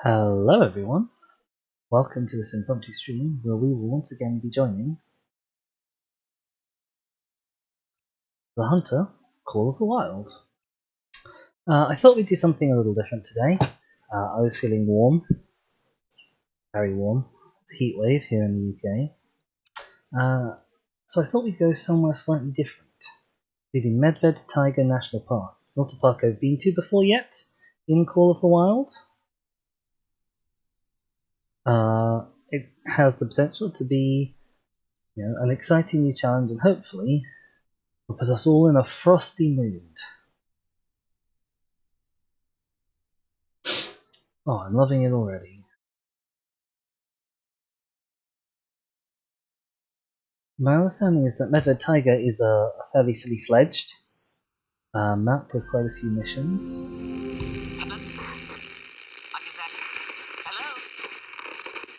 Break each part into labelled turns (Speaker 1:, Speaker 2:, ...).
Speaker 1: Hello everyone, welcome to this impromptu stream where we will once again be joining The Hunter, Call of the Wild. I thought we'd do something a little different today. I was feeling warm, very warm. It's a heat wave here in the UK. So I thought we'd go somewhere slightly different. To the Medved-Taiga National Park. It's not a park I've been to before yet in Call of the Wild. It has the potential to be an exciting new challenge and hopefully will put us all in a frosty mood. Oh, I'm loving it already. My understanding is that Medved-Taiga is a fairly fully fledged map with quite a few missions.
Speaker 2: Hello?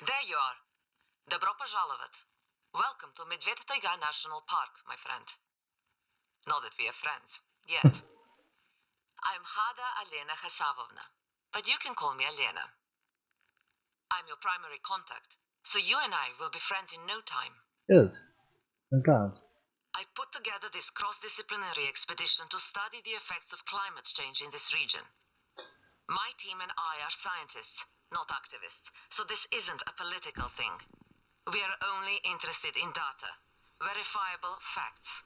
Speaker 2: There you are. Добро пожаловать. Welcome to Medved-Taiga National Park, my friend. Not that we are friends, yet. I'm Hada Alena Khasavovna, but you can call me Alena. I'm your primary contact, so you and I will be friends in no time.
Speaker 1: Good. I'm glad.
Speaker 2: I put together this cross-disciplinary expedition to study the effects of climate change in this region. My team and I are scientists, not activists, so this isn't a political thing. We are only interested in data, verifiable facts.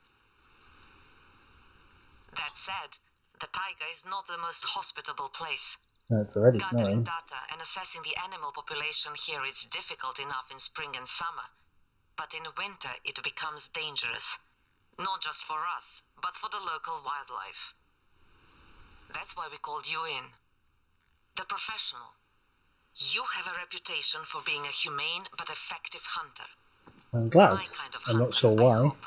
Speaker 2: That said, the taiga is not the most hospitable place.
Speaker 1: No, it's already
Speaker 2: Gathering
Speaker 1: snowing.
Speaker 2: data and assessing the animal population here is difficult enough in spring and summer, but in winter it becomes dangerous. Not just for us, but for the local wildlife. That's why we called you in. The professional. You have a reputation for being a humane but effective hunter.
Speaker 1: I'm glad.
Speaker 2: My kind of
Speaker 1: I'm
Speaker 2: hunter,
Speaker 1: not sure
Speaker 2: I
Speaker 1: why.
Speaker 2: hope.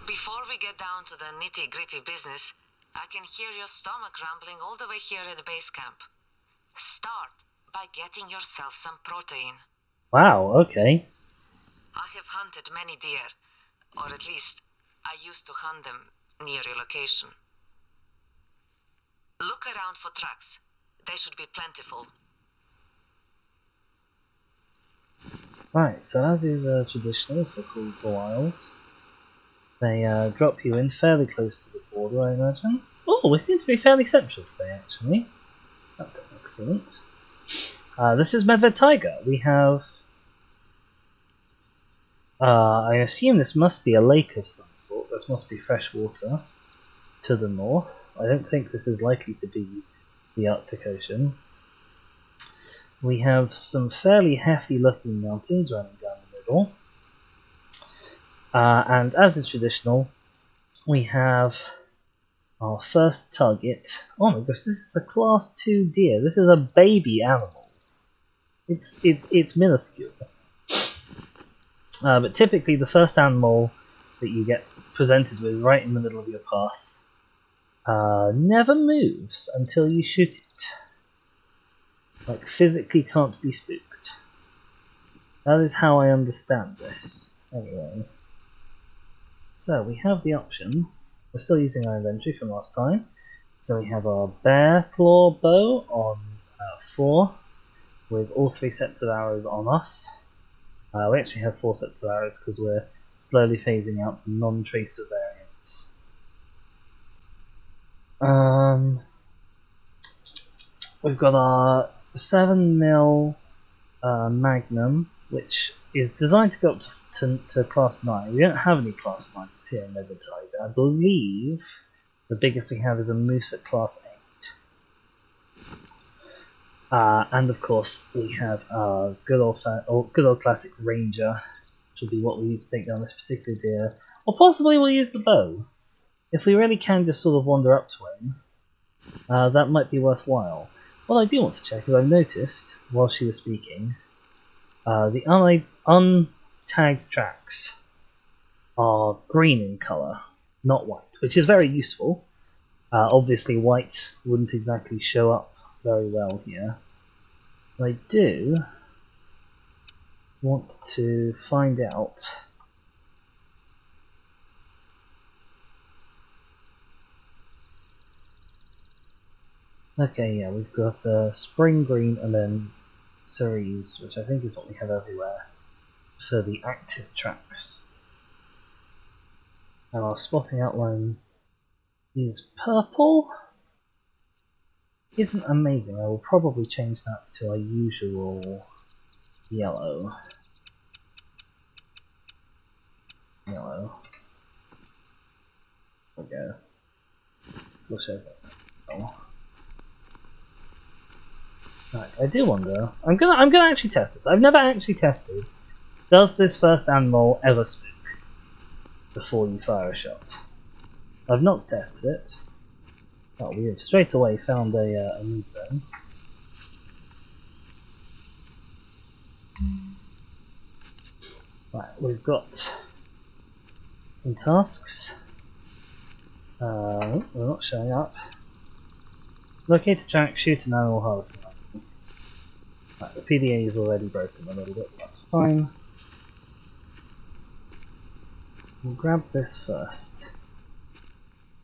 Speaker 2: Before we get down to the nitty-gritty business, I can hear your stomach rumbling all the way here at base camp. Start by getting yourself some protein.
Speaker 1: Wow, okay.
Speaker 2: I have hunted many deer, or at least I used to hunt them near your location. Look around for tracks. They should be plentiful.
Speaker 1: Right, so as is traditional for Call of the Wild, they drop you in fairly close to the border, I imagine. Oh, we seem to be fairly central today, actually. That's excellent. This is Medved-Taiga. We have... I assume this must be a lake of some sort. This must be fresh water to the north. I don't think this is likely to be the Arctic Ocean. We have some fairly hefty looking mountains running down the middle. And as is traditional, we have our first target. Oh my gosh, this is a class 2 deer. This is a baby animal. It's minuscule. But typically the first animal that you get presented with right in the middle of your path never moves until you shoot it. Like, physically can't be spooked. That is how I understand this. Anyway. So, we have the option. We're still using our inventory from last time. So we have our bear claw bow on 4, with all 3 sets of arrows on us. We actually have 4 sets of arrows because we're slowly phasing out the non-tracer variants. We've got our 7mm Magnum, which is designed to go up to class 9. We don't have any class 9s here in Medved-Taiga. I believe the biggest we have is a moose at class 8. And of course, we have our good old classic Ranger, which will be what we use to take down this particular deer. Or possibly we'll use the bow. If we really can just sort of wander up to him, that might be worthwhile. What I do want to check is I've noticed, while she was speaking, the untagged tracks are green in colour, not white, which is very useful. Obviously white wouldn't exactly show up very well here. But I do want to find out Okay, yeah, we've got spring green and then cerise, which I think is what we have everywhere for the active tracks. And our spotting outline is purple. Isn't amazing. I will probably change that to our usual yellow. Yellow. There we go. Still shows that. Oh. Right, I do wonder. I'm gonna actually test this. I've never actually tested. Does this first animal ever spook before you fire a shot? I've not tested it. Oh, we have straight away found a mood zone. Right, we've got some tasks. They're not showing up. Locate a track, shoot an animal, harvest an animal. Right, the PDA is already broken a little bit, but that's fine. We'll grab this first,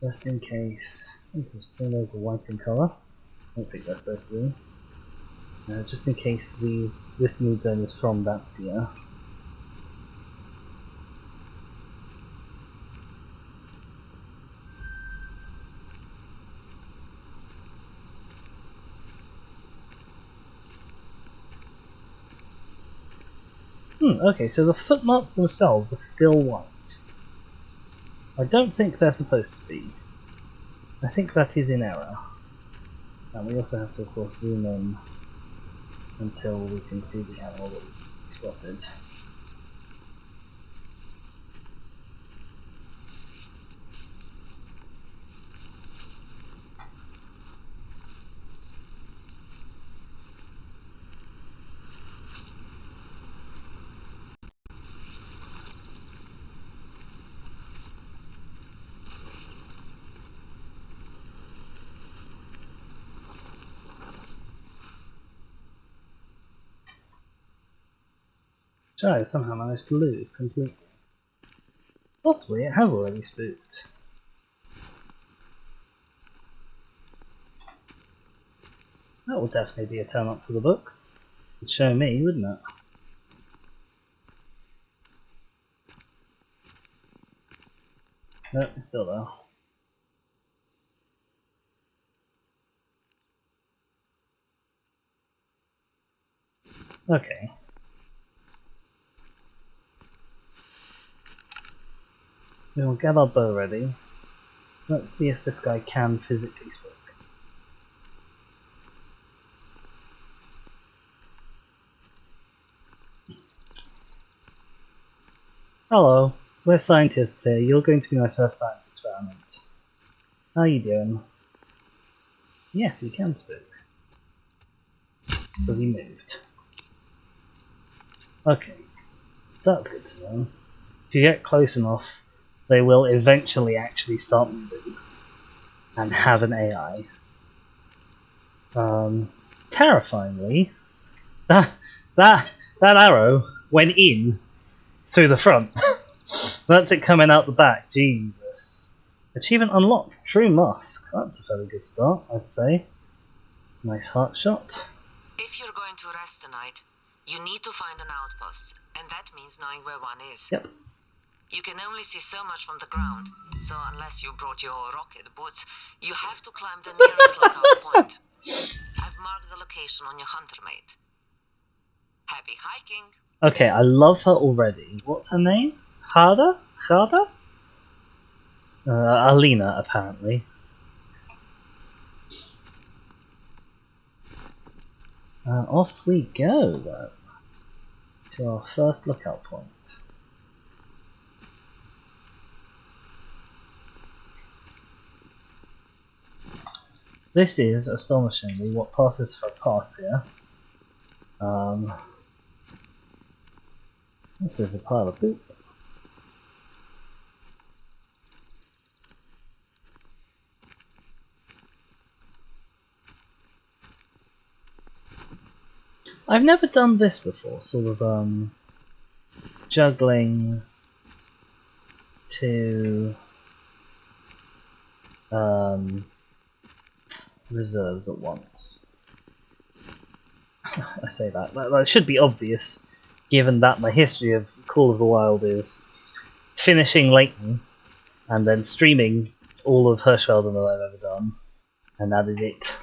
Speaker 1: just in case. Interesting, those are white in colour. I don't think they're supposed to be. Just in case this mood zone is from that deer. Okay, so the footmarks themselves are still white. I don't think they're supposed to be. I think that is in error. And we also have to, of course, zoom in until we can see the animal that we spotted. Which I somehow managed to lose completely. Possibly it has already spooked. That would definitely be a turn up for the books. It'd show me, wouldn't it? Nope, it's still there. Okay. We'll get our bow ready. Let's see if this guy can physically spook. Hello, we're scientists here. You're going to be my first science experiment. How are you doing? Yes, he can spook. Because he moved. Okay, that's good to know. If you get close enough, they will eventually actually start moving and have an AI. Terrifyingly, that arrow went in through the front. That's it coming out the back. Jesus. Achievement unlocked. True Musk. That's a fairly good start, I'd say. Nice heart shot.
Speaker 2: If you're going to rest tonight, you need to find an outpost, and that means knowing where one is.
Speaker 1: Yep.
Speaker 2: You can only see so much from the ground, so unless you brought your rocket boots, you have to climb the nearest lookout point. I've marked the location on your hunter mate. Happy hiking!
Speaker 1: Okay, I love her already. What's her name? Hada? Hada? Alina, apparently. Off we go, then, to our first lookout point. This is, astonishingly, what passes for a path here. This is a pile of poop. I've never done this before, sort of, juggling to, reserves at once. I say that should be obvious, given that my history of Call of the Wild is finishing Leighton and then streaming all of Hirschfelden that I've ever done, and that is it.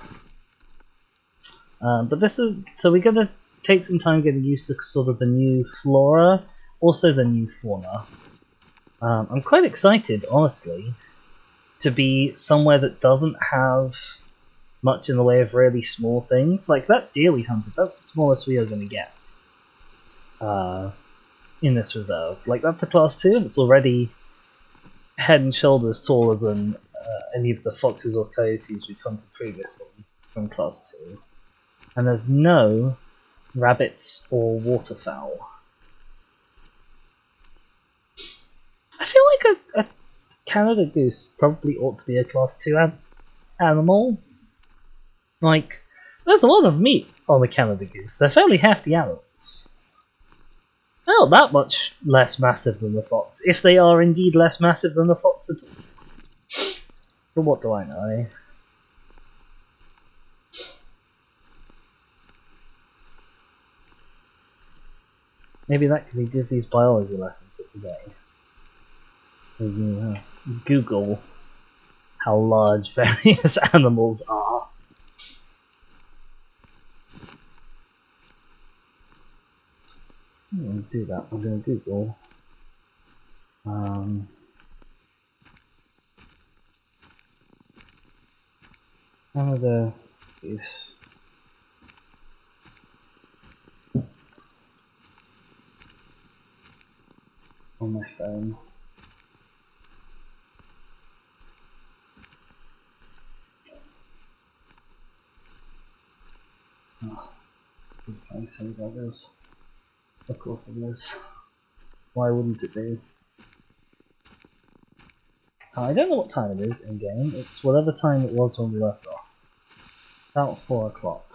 Speaker 1: But this is so we're gonna take some time getting used to sort of the new flora, also the new fauna. I'm quite excited, honestly, to be somewhere that doesn't have much in the way of really small things. Like that deer we hunted, that's the smallest we are going to get in this reserve. Like that's a class 2 and it's already head and shoulders taller than any of the foxes or coyotes we've hunted previously from class 2. And there's no rabbits or waterfowl. I feel like a Canada goose probably ought to be a class 2 animal. Like, there's a lot of meat on the Canada goose. They're fairly hefty animals. They're not that much less massive than the fox, if they are indeed less massive than the fox at all. But what do I know? Maybe that could be Dizzy's biology lesson for today. Google how large various animals are. I'm going to do that. I'm going to Google Canada goose. On my phone. Oh, he's playing silly buggers. Of course it is. Why wouldn't it be? I don't know what time it is in game. It's whatever time it was when we left off. About 4 o'clock.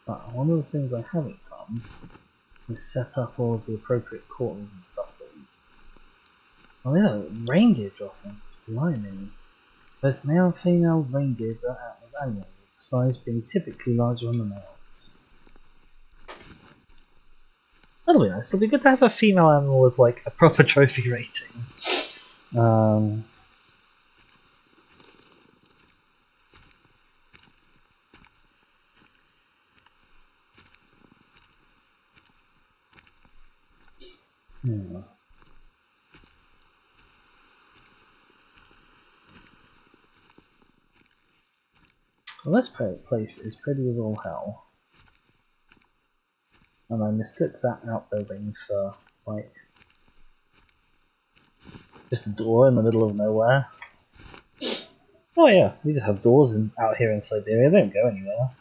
Speaker 1: But one of the things I haven't done is set up all of the appropriate corners and stuff that we... Oh yeah, reindeer dropping. It's blimey. Both male and female reindeer grow out as annually, with the size being typically larger on the males. That'll be nice. It'll be good to have a female animal with like a proper trophy rating. Yeah. Well, this place is pretty as all hell. And I mistook that outbuilding for, like, just a door in the middle of nowhere. Oh yeah, we just have doors out here in Siberia, they don't go anywhere.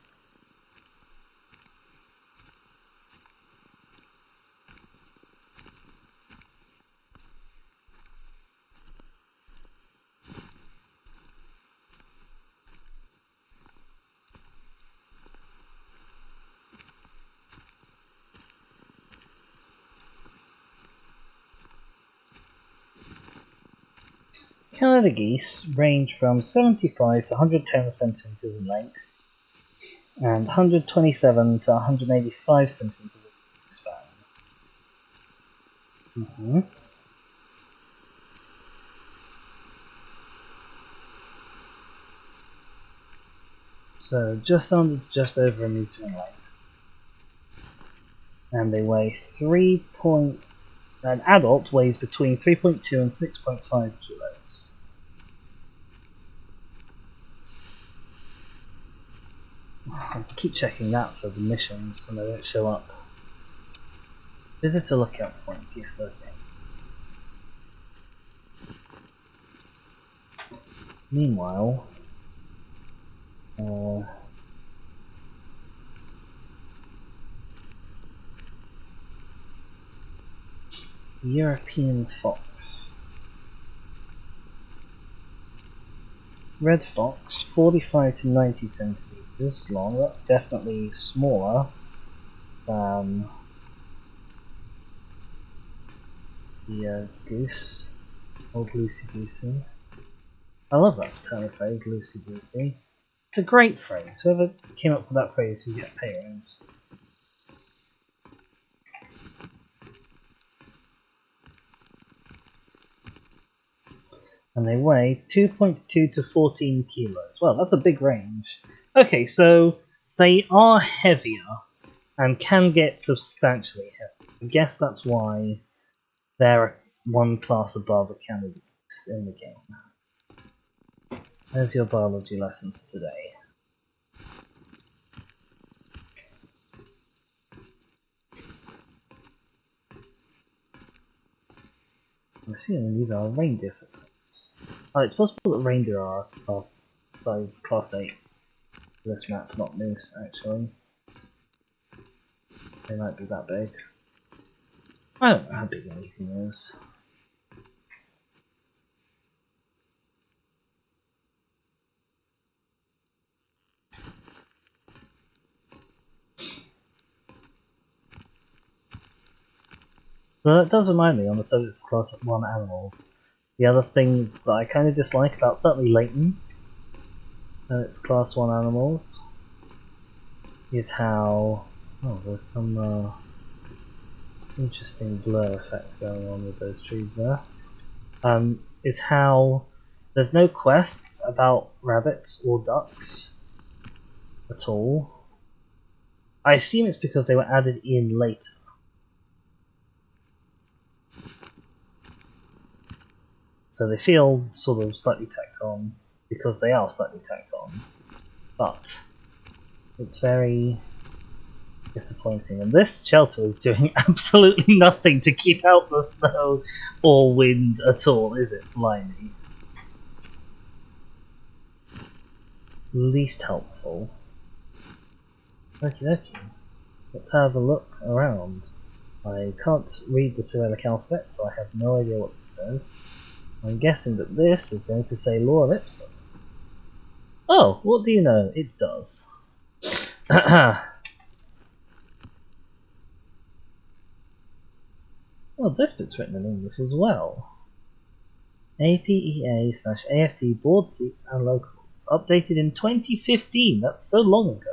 Speaker 1: Canada geese range from 75 to 110 centimeters in length and 127 to 185 centimeters in span. So just under to just over a meter in length. And they weigh an adult weighs between 3.2 and 6.5 kilos. I keep checking that for the missions and they don't show up. Visitor lookout point, yes, okay. Meanwhile, European fox. Red fox, 45 to 90 centimeters long. That's definitely smaller than the goose. Old Loosey Goosey. I love that paternal phrase, Loosey Goosey. It's a great phrase. Whoever came up with that phrase can get pay raise. And they weigh 2.2 to 14 kilos. Well, that's a big range. Okay, so they are heavier and can get substantially heavy. I guess that's why they're one class above a canid goose in the game. There's your biology lesson for today. I'm assuming these are reindeer footprints. Oh, it's possible that reindeer are size class 8 for this map, not moose, actually. They might be that big. I don't know how big anything is. Though that does remind me, on the subject of class 1 animals, the other things that I kind of dislike about certainly Leighton and its class 1 animals is how... oh, there's some interesting blur effect going on with those trees there. Is how there's no quests about rabbits or ducks at all. I assume it's because they were added in later. So they feel sort of slightly tacked on because they are slightly tacked on. But it's very disappointing. And this shelter is doing absolutely nothing to keep out the snow or wind at all, is it? Blimey. Least helpful. Okie dokie. Let's have a look around. I can't read the Cyrillic alphabet, so I have no idea what this says. I'm guessing that this is going to say Law of Ipsum. Oh, what do you know? It does. Oh, this bit's written in English as well. APEA/AFT board seats and locals. Updated in 2015. That's so long ago.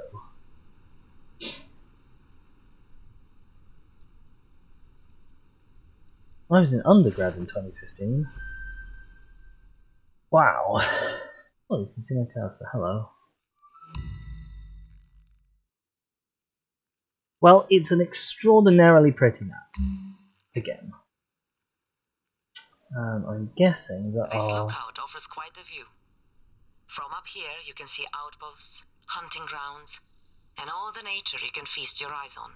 Speaker 1: I was in undergrad in 2015. Wow. Oh, you can see my cursor. Hello. Well, it's an extraordinarily pretty map. Again. I'm guessing that
Speaker 2: this lookout offers quite the view. From up here, you can see outposts, hunting grounds, and all the nature you can feast your eyes on.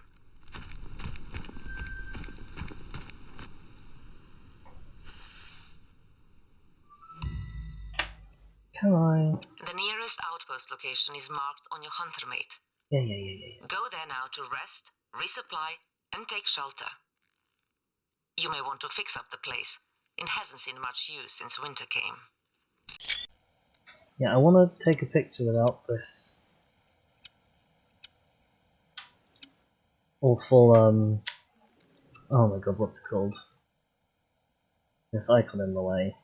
Speaker 1: Can I?
Speaker 2: The nearest outpost location is marked on your hunter mate.
Speaker 1: Yeah.
Speaker 2: Go there now to rest, resupply, and take shelter. You may want to fix up the place. It hasn't seen much use since winter came.
Speaker 1: Yeah, I want to take a picture without this awful, oh my god, what's it called? This icon in the way.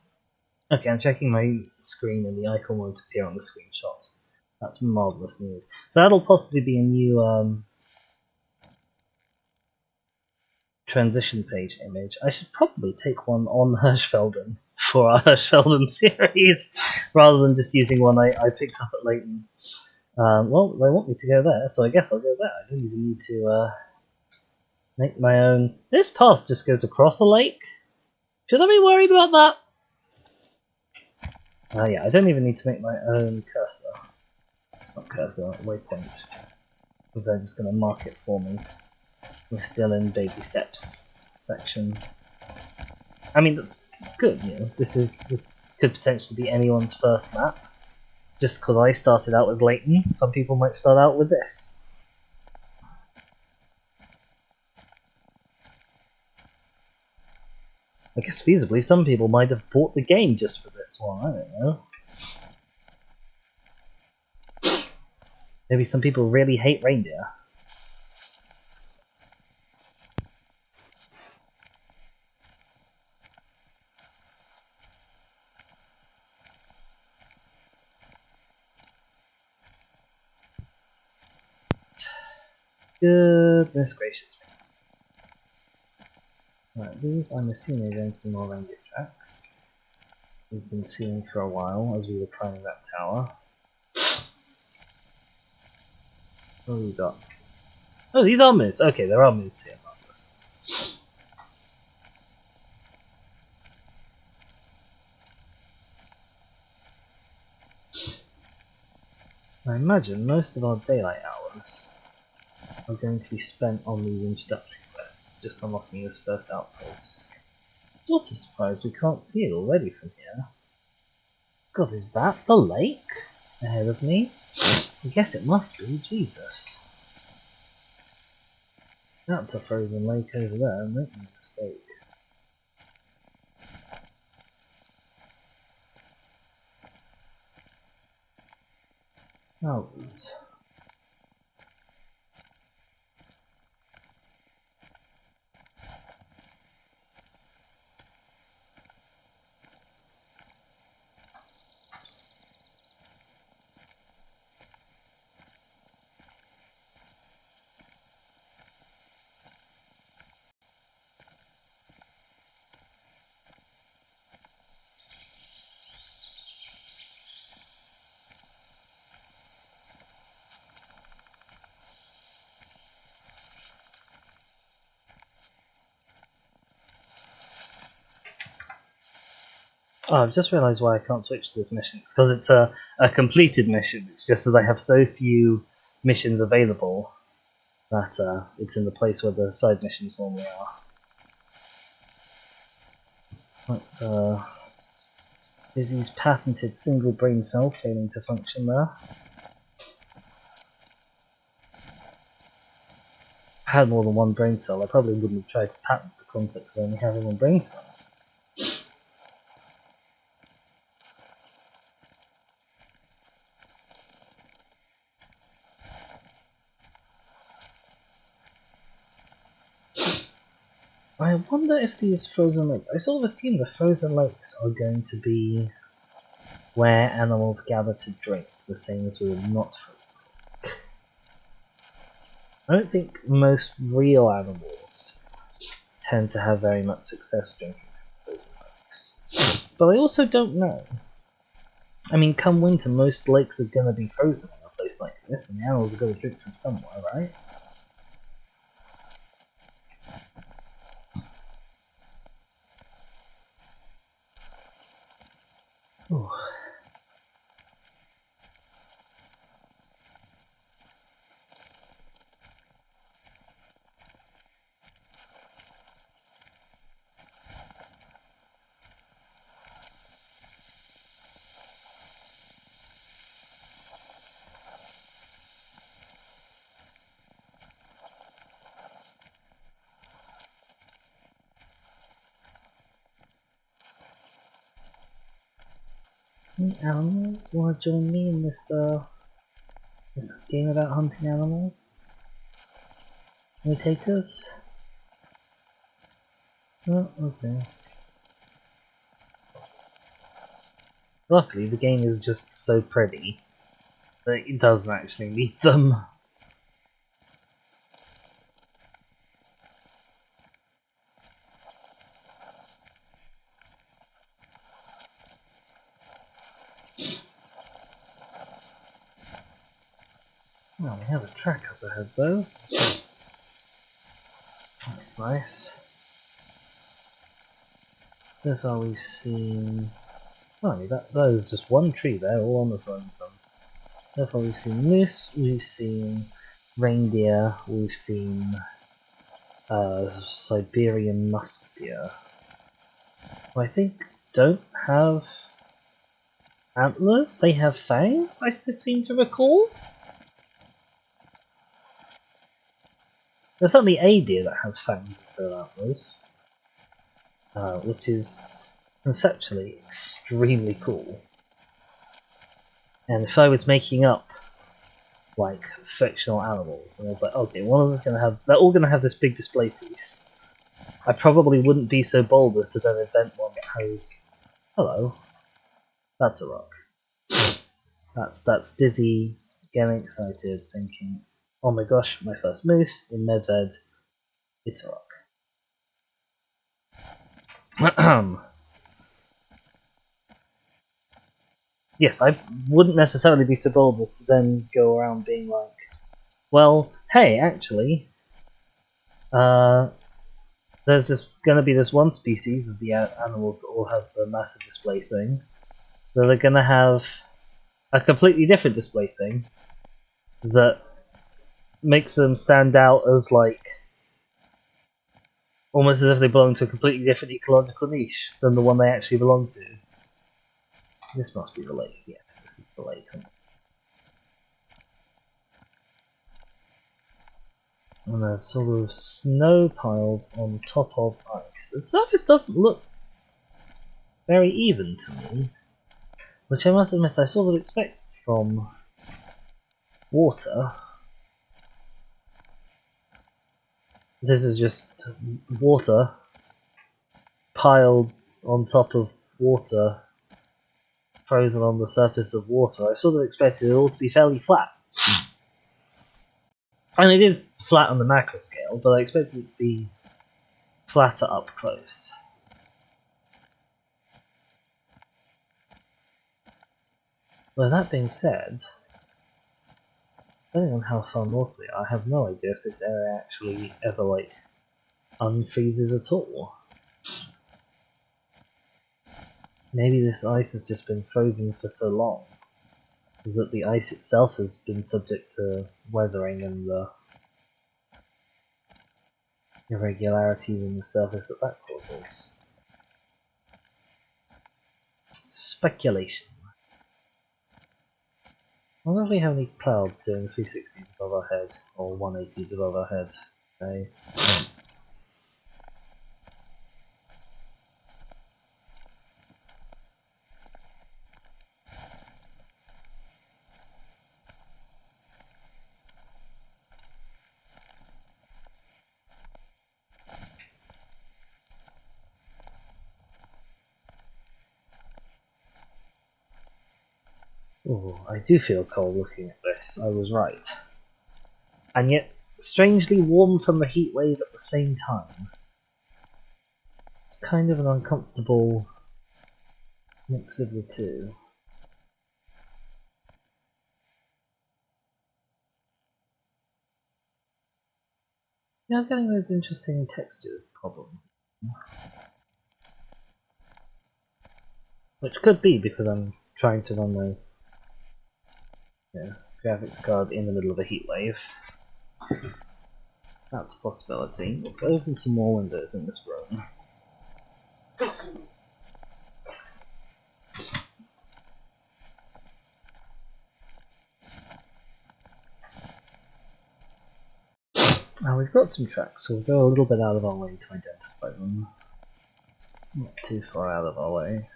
Speaker 1: Okay, I'm checking my screen and the icon won't appear on the screenshot. That's marvellous news. So that'll possibly be a new, transition page image. I should probably take one on Hirschfelden for our Hirschfelden series, rather than just using one I picked up at Leighton. Well, they want me to go there, so I guess I'll go there. I don't even need to make my own... This path just goes across the lake? Should I be worried about that? Yeah, I don't even need to make my own cursor. Not cursor, waypoint. Because they're just going to mark it for me. We're still in baby steps section. I mean, that's good, you know. This could potentially be anyone's first map. Just because I started out with Leighton, some people might start out with this. I guess feasibly, some people might have bought the game just for this one, I don't know. Maybe some people really hate reindeer. Goodness gracious me. Right, these I'm assuming are going to be more reindeer tracks. We've been seeing for a while as we were climbing that tower. What have we got? Oh, these are moose. Okay, there are moose here, marvelous. I imagine most of our daylight hours are going to be spent on these introductory quests, just unlocking this first outpost. Sort of surprised we can't see it already from here. God, is that the lake ahead of me? I guess it must be, Jesus. That's a frozen lake over there, I'm making a mistake. Houses. Oh, I've just realised why I can't switch to this mission. It's because it's a completed mission. It's just that I have so few missions available that it's in the place where the side missions normally are. That's Izzy's patented single brain cell failing to function there. If I had more than one brain cell, I probably wouldn't have tried to patent the concept of only having one brain cell. I wonder if these frozen lakes... I sort of assume the frozen lakes are going to be where animals gather to drink, the same as with a not frozen lake. I don't think most real animals tend to have very much success drinking from frozen lakes. But I also don't know. I mean, come winter, most lakes are going to be frozen in a place like this, and the animals are going to drink from somewhere, right? Ooh. Any animals want to join me in this this game about hunting animals? Any takers? Oh, okay. Luckily, the game is just so pretty that it doesn't actually need them. Well, we have a track up ahead though. That's nice. So far we've seen... Oh, that was just one tree there, all on the side of sun. So far we've seen moose, we've seen reindeer, we've seen Siberian musk deer. Who I think don't have antlers? They have fangs, I seem to recall? There's certainly a deer that has fangs instead of antlers, which is conceptually extremely cool. And if I was making up like fictional animals, and I was like, okay, one of them's gonna have, they're all gonna have this big display piece, I probably wouldn't be so bold as to then invent one that has, hello, that's a rock. That's Dizzy getting excited, thinking, oh my gosh, my first moose in Medved, it's a rock. Yes, I wouldn't necessarily be so bold as to then go around being like, well, hey, actually, there's going to be this one species of the animals that all have the massive display thing, that are going to have a completely different display thing that makes them stand out as like almost as if they belong to a completely different ecological niche than the one they actually belong to. This must be the lake. Yes, this is the lake. And there's sort of snow piles on top of ice. The surface doesn't look very even to me, which I must admit I sort of expected from water. This is just water piled on top of water, frozen on the surface of water. I sort of expected it all to be fairly flat. And it is flat on the macro scale, but I expected it to be flatter up close. Well, that being said, depending on how far north we are, I have no idea if this area actually ever, like, unfreezes at all. Maybe this ice has just been frozen for so long that the ice itself has been subject to weathering and the irregularities in the surface that causes. Speculation. I wonder if we have any clouds doing 360s above our head, or 180s above our head. Okay. Oh, I do feel cold looking at this. I was right. And yet, strangely warm from the heat wave at the same time. It's kind of an uncomfortable mix of the two. Yeah, I'm getting those interesting texture problems. Which could be because I'm trying to run my graphics card in the middle of a heat wave. That's a possibility. Let's open some more windows in this room. Now we've got some tracks, so we'll go a little bit out of our way to identify them. Not too far out of our way.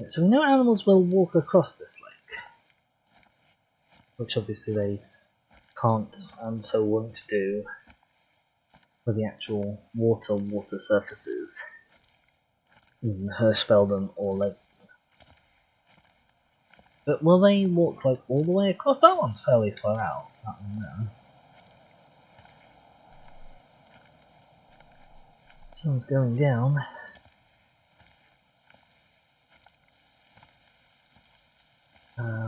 Speaker 1: So we know animals will walk across this lake, which obviously they can't and so won't do with the actual water surfaces in Hirschfelden or Lake. But will they walk like all the way across? That one's fairly far out. That one there. Sun's going down.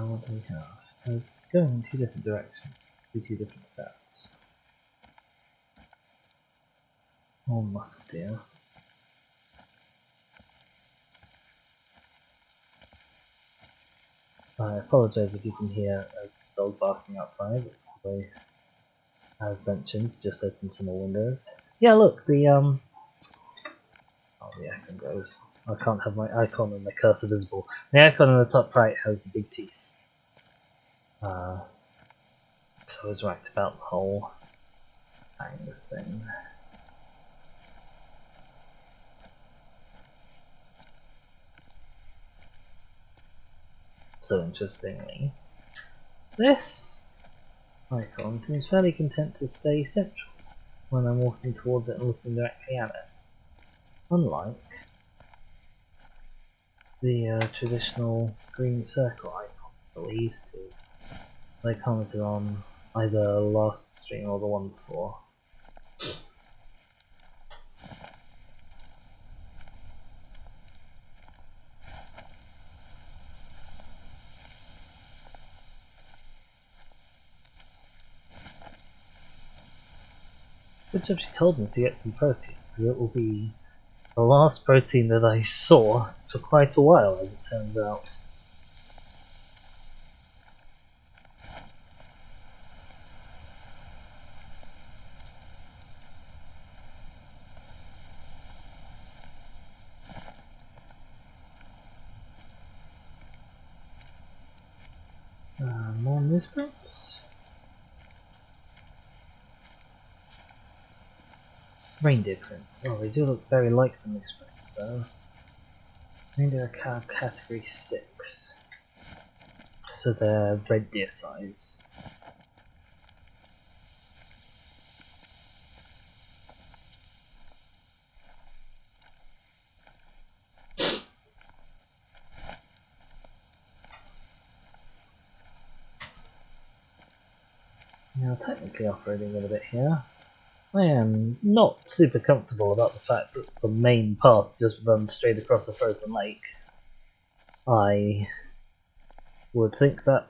Speaker 1: What do we have? It's going in two different directions. Two different sets. More musk deer. I apologise if you can hear a dog barking outside. It's because as mentioned, just open some more windows. Yeah, look, the oh, the icon goes. I can't have my icon and my cursor visible. The icon in the top right has the big teeth. So I was right about the whole fangs thing. So interestingly, this icon seems fairly content to stay central when I'm walking towards it and looking directly at it. Unlike the traditional green circle icon that we're used to. They commented on either last stream or the one before. Good job she told me to get some protein, because it will be the last protein that I saw for quite a while, as it turns out. More newsprints? Reindeer prints. Oh, they do look very like the newsprints, though. Reindeer are category 6. So they're red deer size. Now, technically off-roading it a bit here. I am not super comfortable about the fact that the main path just runs straight across a frozen lake. I would think that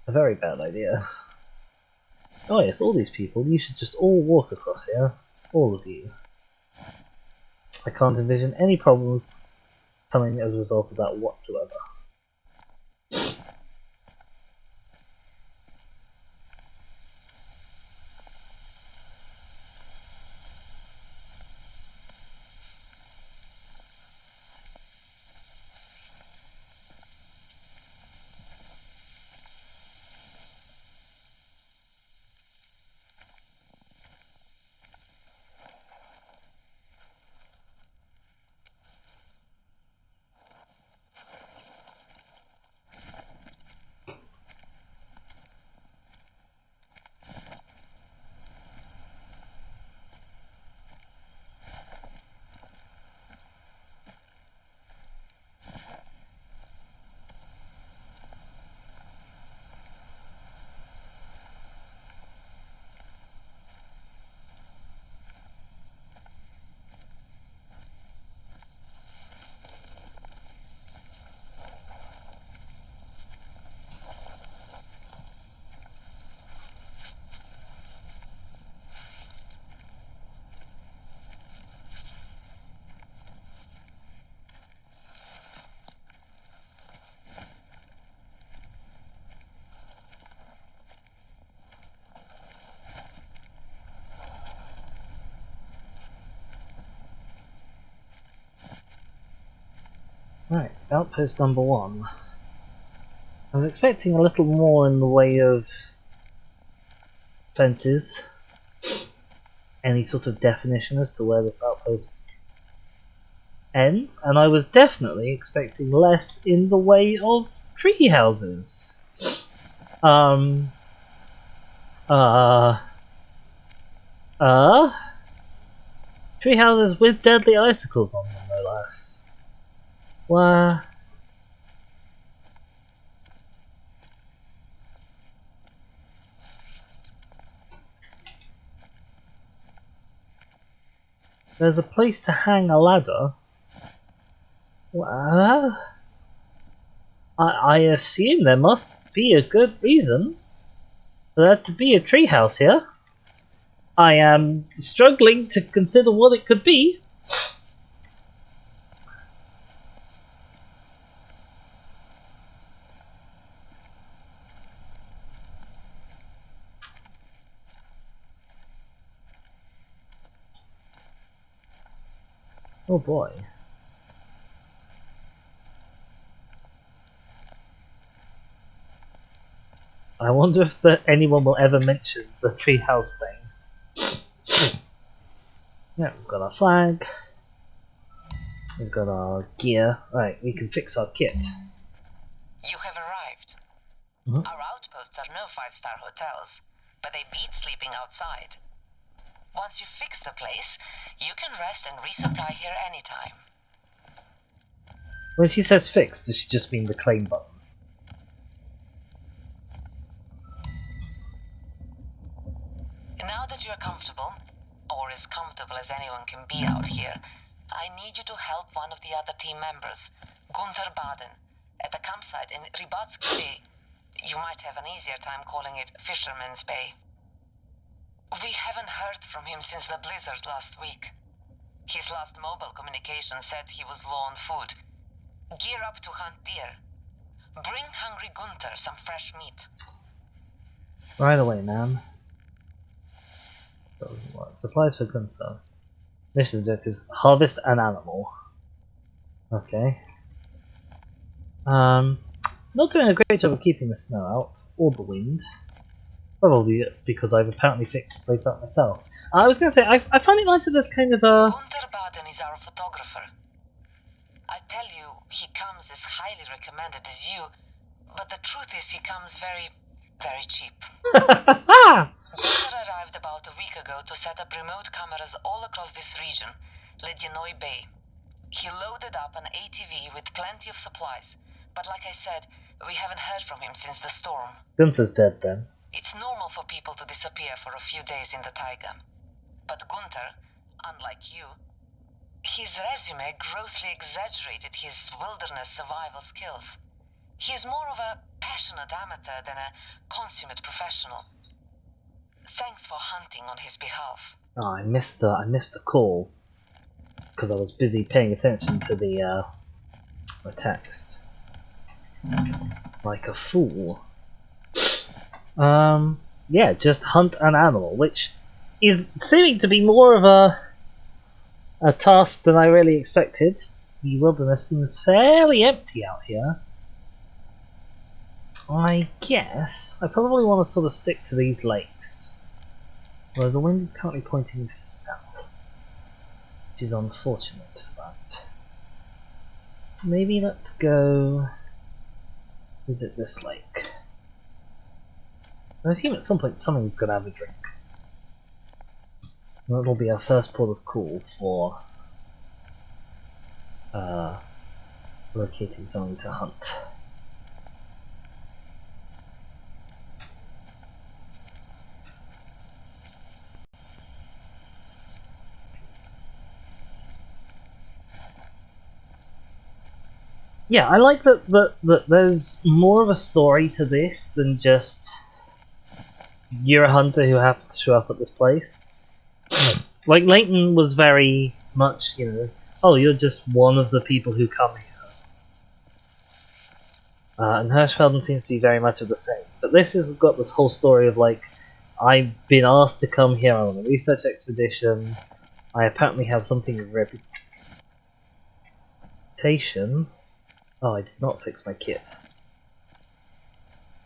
Speaker 1: a very bad idea. Oh yes, all these people, you should just all walk across here. All of you. I can't envision any problems coming as a result of that whatsoever. Right, outpost number 1. I was expecting a little more in the way of fences, any sort of definition as to where this outpost ends, and I was definitely expecting less in the way of tree houses. Tree houses with deadly icicles on them, no less. Where there's a place to hang a ladder. I assume there must be a good reason for there to be a treehouse here. I am struggling to consider what it could be. Oh boy. I wonder if anyone will ever mention the treehouse thing. Yeah, we've got our flag. We've got our gear. Right, we can fix our kit.
Speaker 2: You have arrived. Our outposts are no 5-star hotels, but they beat sleeping outside. Once you fix the place, you can rest and resupply here anytime.
Speaker 1: When she says fix, does she just mean the claim button?
Speaker 2: Now that you're comfortable, or as comfortable as anyone can be out here, I need you to help one of the other team members, Gunther Baden, at the campsite in Rybatsky Bay. You might have an easier time calling it Fisherman's Bay. We haven't heard from him since the blizzard last week. His last mobile communication said he was low on food. Gear up to hunt deer. Bring hungry Gunther some fresh meat.
Speaker 1: Right away, man. Doesn't work. Supplies for Gunther. Mission objectives: harvest an animal. Okay. Not doing a great job of keeping the snow out or the wind. Probably because I've apparently fixed the place up myself. I was going to say I find it nice that there's kind of a.
Speaker 2: Gunther Baden is our photographer. I tell you, he comes as highly recommended as you, but the truth is he comes very, very cheap. Gunther arrived about a week ago to set up remote cameras all across this region, Ledinoy Bay. He loaded up an ATV with plenty of supplies, but like I said, we haven't heard from him since the storm.
Speaker 1: Gunther's dead then.
Speaker 2: It's normal for people to disappear for a few days in the taiga. But Gunther, unlike you, his resume grossly exaggerated his wilderness survival skills. He is more of a passionate amateur than a consummate professional. Thanks for hunting on his behalf.
Speaker 1: Oh, I missed the call because I was busy paying attention to the text. Like a fool. Yeah, just hunt an animal, which is seeming to be more of a task than I really expected. The wilderness seems fairly empty out here. I guess I probably want to sort of stick to these lakes, where the wind is currently pointing south, which is unfortunate, but maybe let's go visit this lake. I assume at some point somebody's got to have a drink. That'll be our first port of call for locating something to hunt. Yeah, I like that there's more of a story to this than just you're a hunter who happened to show up at this place. Like, Leighton was very much, oh, you're just one of the people who come here. And Hirschfelden seems to be very much of the same. But this has got this whole story of, like, I've been asked to come here on a research expedition. I apparently have something of reputation. Oh, I did not fix my kit.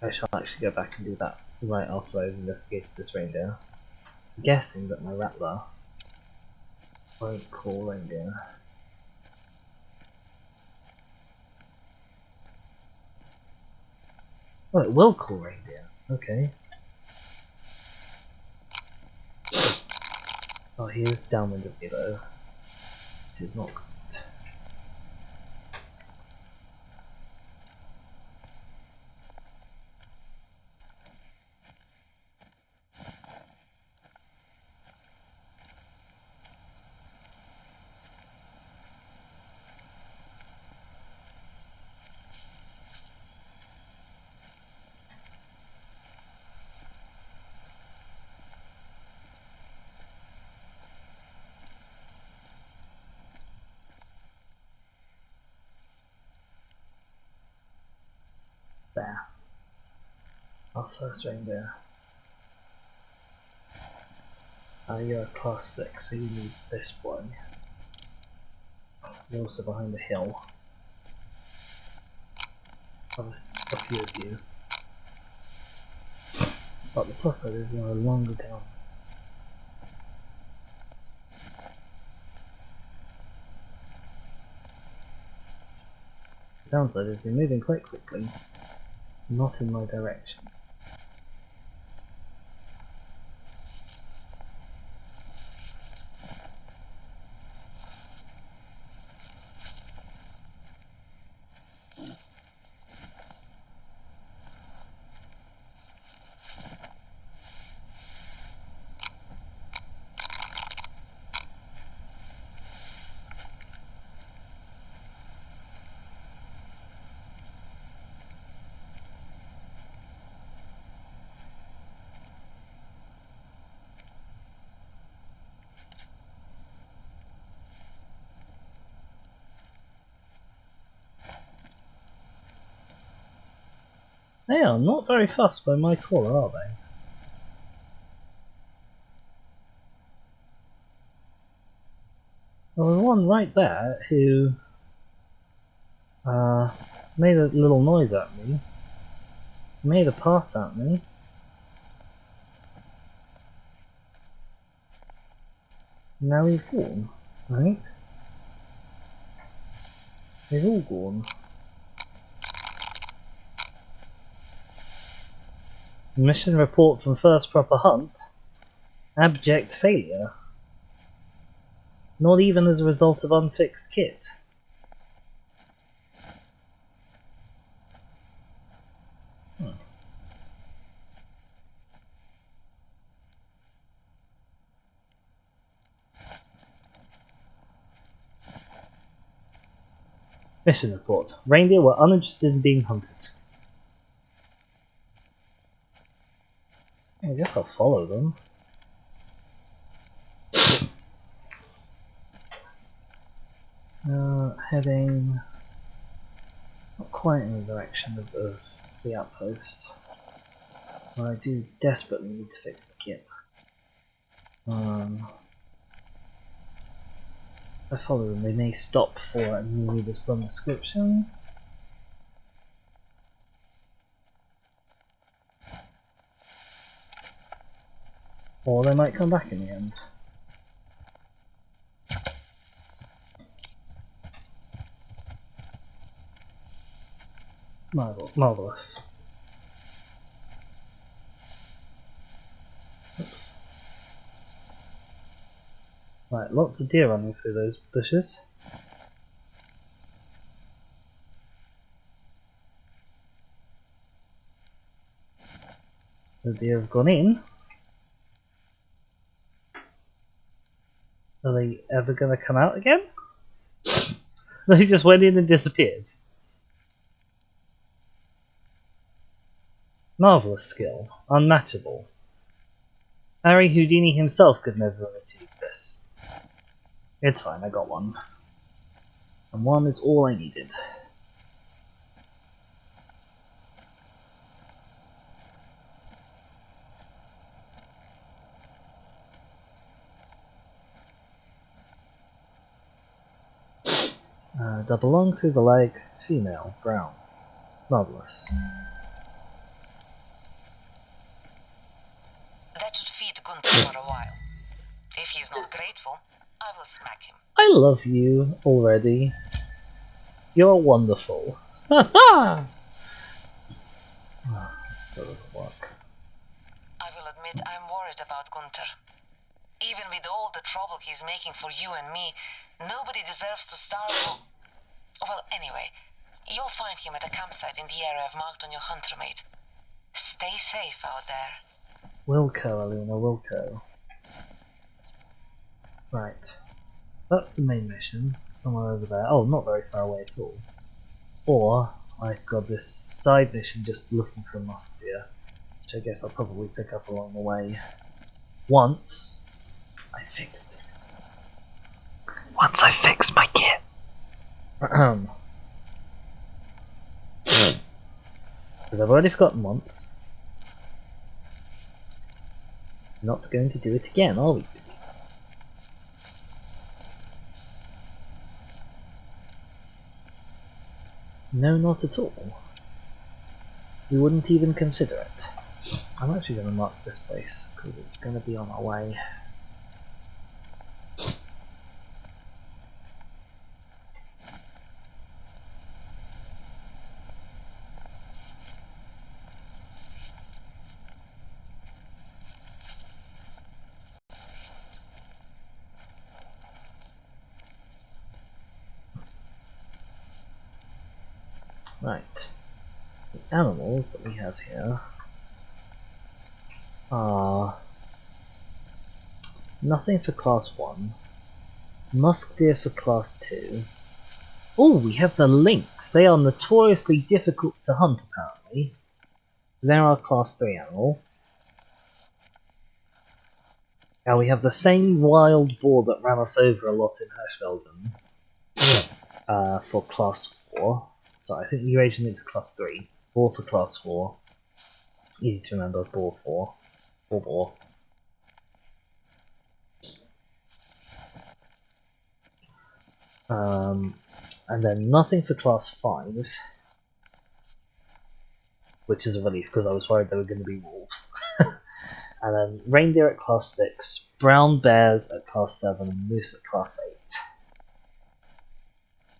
Speaker 1: I shall actually go back and do that right after I've investigated this reindeer. I'm guessing that my rattler won't call reindeer. Oh, it will call reindeer. Okay. Oh, he is downwind of me though, which is not good. There. Our first reindeer. You're a class 6, so you need this one. You're also behind the hill. There's a few of you. But the plus side is you're longer down. The downside is you're moving quite quickly. Not in my direction. They are not very fussed by my call, are they? Well, there's one right there who made a little noise at me, made a pass at me. Now he's gone, right? They've all gone. Mission report from first proper hunt. Abject failure. Not even as a result of unfixed kit. Mission report. Reindeer were uninterested in being hunted. I guess I'll follow them. Heading not quite in the direction of the outpost. But I do desperately need to fix my kit. If I follow them, they may stop for a need of some description. Or they might come back in the end. Marvelous. Oops. Right, lots of deer running through those bushes. The deer have gone in. Are they ever going to come out again? They just went in and disappeared. Marvellous skill. Unmatchable. Harry Houdini himself could never have achieved this. It's fine, I got one. And one is all I needed. Double long through the leg, female, brown. Marvellous.
Speaker 2: That should feed Gunther for a while. If he is not grateful, I will smack him.
Speaker 1: I love you already. You're wonderful. Ha ha! So doesn't work.
Speaker 2: I will admit I'm worried about Gunther. Even with all the trouble he's making for you and me, nobody deserves to starve. Well, anyway, you'll find him at a campsite in the area I've marked on your hunter mate. Stay safe out there.
Speaker 1: Wilco, Alina, Wilco. Right. That's the main mission, somewhere over there. Oh, not very far away at all. Or, I've got this side mission just looking for a musketeer, which I guess I'll probably pick up along the way. Once I fixed my kit. Because I've already forgotten once. Not going to do it again, are we, Busy? No, not at all. We wouldn't even consider it. I'm actually going to mark this place because it's going to be on our way. Right. The animals that we have here are nothing for class 1, musk deer for class 2. Oh, we have the lynx. They are notoriously difficult to hunt, apparently. They're our class 3 animal. And we have the same wild boar that ran us over a lot in Hirschfelden for class 4. So I think you're aging into class 3. Boar for class 4. Easy to remember, boar 4. Boar. And then nothing for class 5. Which is a relief because I was worried they were going to be wolves. And then reindeer at class 6, brown bears at class 7, and moose at class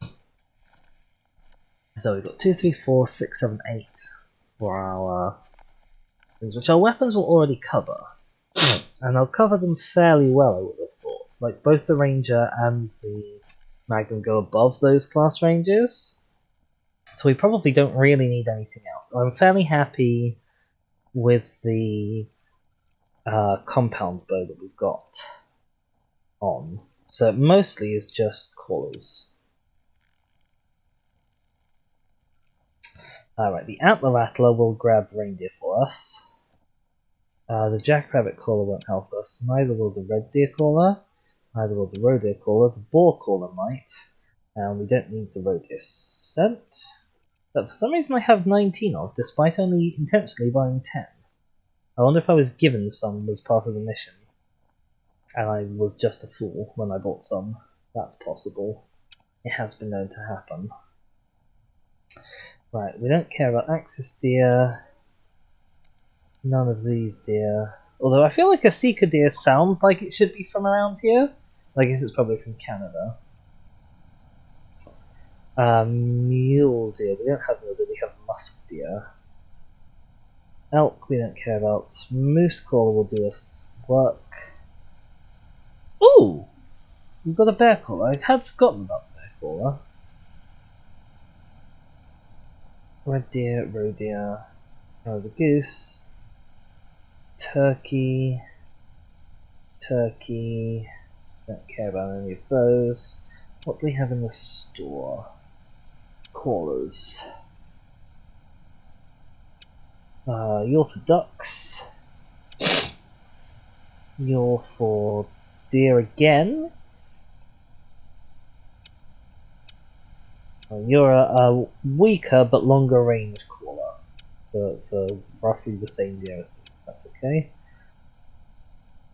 Speaker 1: 8. So we've got 2, 3, 4, 6, 7, 8 for our things, which our weapons will already cover. And they'll cover them fairly well, I would have thought. Like both the ranger and the magnum go above those class ranges. So we probably don't really need anything else. I'm fairly happy with the compound bow that we've got on. So it mostly is just callers. Alright, the antler rattler will grab reindeer for us. The jackrabbit caller won't help us. Neither will the red deer caller. Neither will the roe deer caller. The boar caller might. And we don't need the roe deer scent. That for some reason I have 19 of, despite only intentionally buying 10. I wonder if I was given some as part of the mission, and I was just a fool when I bought some. That's possible. It has been known to happen. Right, we don't care about axis deer. None of these deer. Although I feel like a seeker deer sounds like it should be from around here. I guess it's probably from Canada. Mule deer. We don't have mule deer, we have musk deer. Elk we don't care about. Moose caller will do us work. Ooh! We've got a bear caller. I had forgotten about the bear caller. Red deer, roe deer, the goose, turkey, don't care about any of those. What do we have in the store? Callers. You're for ducks. You're for deer again. You're a weaker but longer range caller for roughly the same deer as these. That's okay.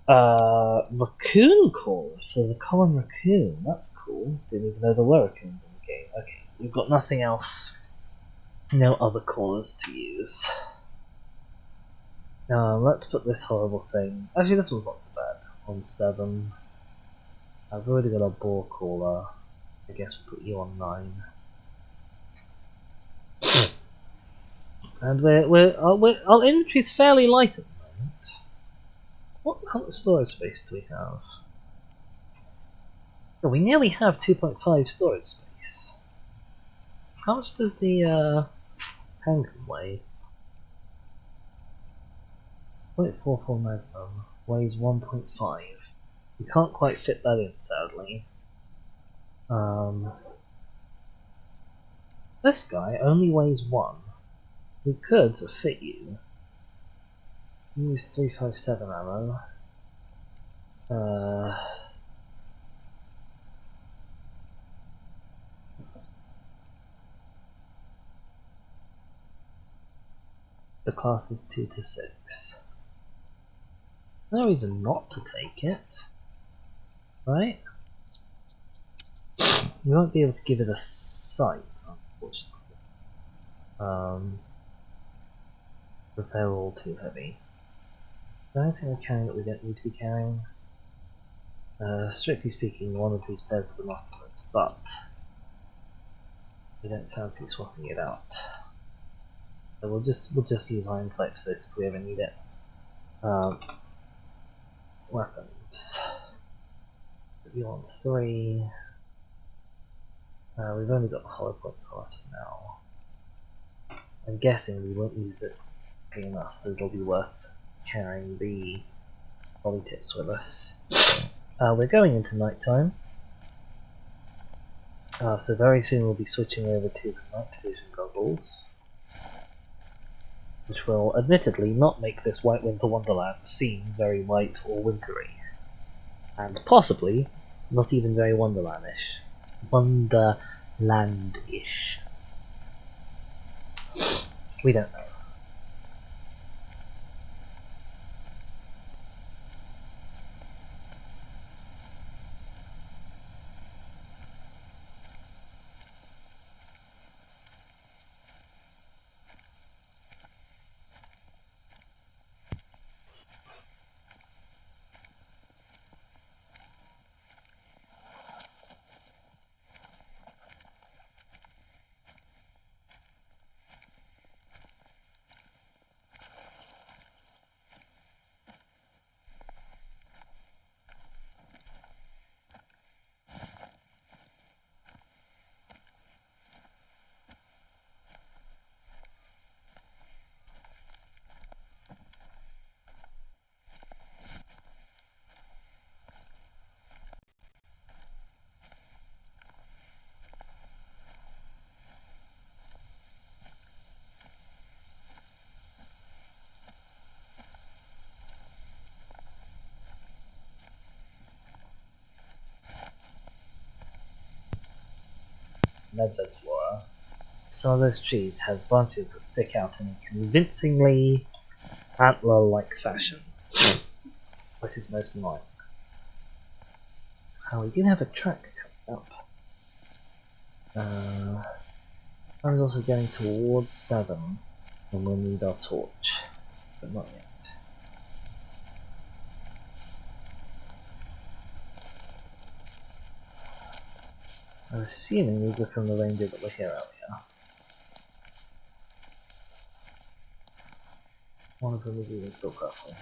Speaker 1: Raccoon caller for the common raccoon. That's cool. Didn't even know there were raccoons in the game. Okay, we've got nothing else. No other callers to use. Let's put this horrible thing. Actually, this one's not so bad. On 7. I've already got a boar caller. I guess we'll put you on 9. And our inventory's fairly light at the moment. How much storage space do we have? Oh, we nearly have 2.5 storage space. How much does the Penguin weigh? 0.44 magnum weighs 1.5. We can't quite fit that in, sadly. This guy only weighs 1. We could fit you. Use 357 ammo. The class is 2 to 6. No reason not to take it, right? We won't be able to give it a sight, unfortunately. because they're all too heavy. Is there anything we're carrying that we don't need to be carrying? Strictly speaking, one of these pairs of binoculars, but we don't fancy swapping it out. So we'll just use hindsights for this if we ever need it. Weapons. You want 3. We've only got the hollow points on us for now. I'm guessing we won't use it enough that it'll be worth carrying the body tips with us. We're going into nighttime, so very soon we'll be switching over to the night vision goggles, which will admittedly not make this White Winter Wonderland seem very white or wintry, and possibly not even very Wonderlandish. Wonderland-ish. We don't know. Medved flora. Some of those trees have branches that stick out in a convincingly antler-like fashion, which is most annoying. We do have a track coming up. I was also getting towards 7, and we'll need our torch, but not yet. I'm assuming these are from the reindeer that were here earlier. One of them is even still purple.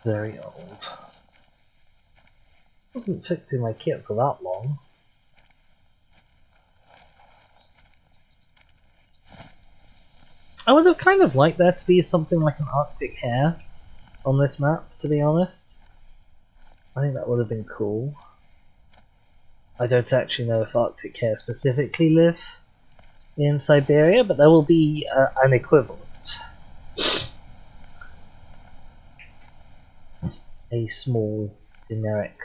Speaker 1: Very old. Wasn't fixing my kit for that long. I would have kind of liked there to be something like an Arctic hare on this map, to be honest. I think that would have been cool. I don't actually know if Arctic hare specifically live in Siberia, but there will be an equivalent. A small, generic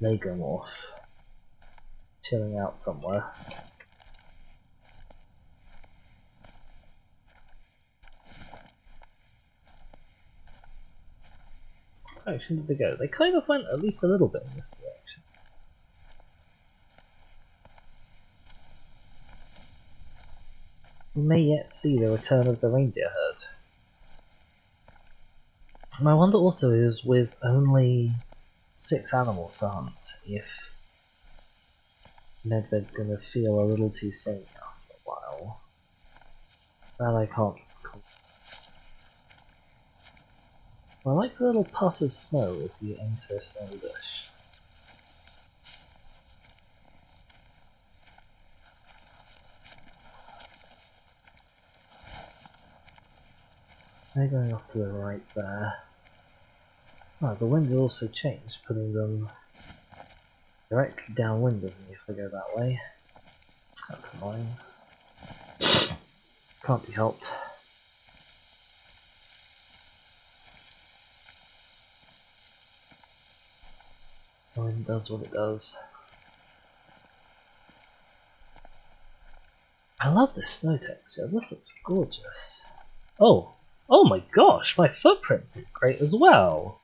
Speaker 1: Lagomorph chilling out somewhere. What direction did they go? They kind of went at least a little bit in this direction. We may yet see the return of the reindeer herd. My wonder also is, with only 6 animals to hunt, if Medved's gonna feel a little too sane after a while. That I can't. I like the little puff of snow as you enter a snowy bush. They're going off to the right there. Oh, the wind has also changed, putting them directly downwind of me if I go that way. That's annoying. Can't be helped. The wind does what it does. I love this snow texture. This looks gorgeous. Oh my gosh, my footprints look great as well.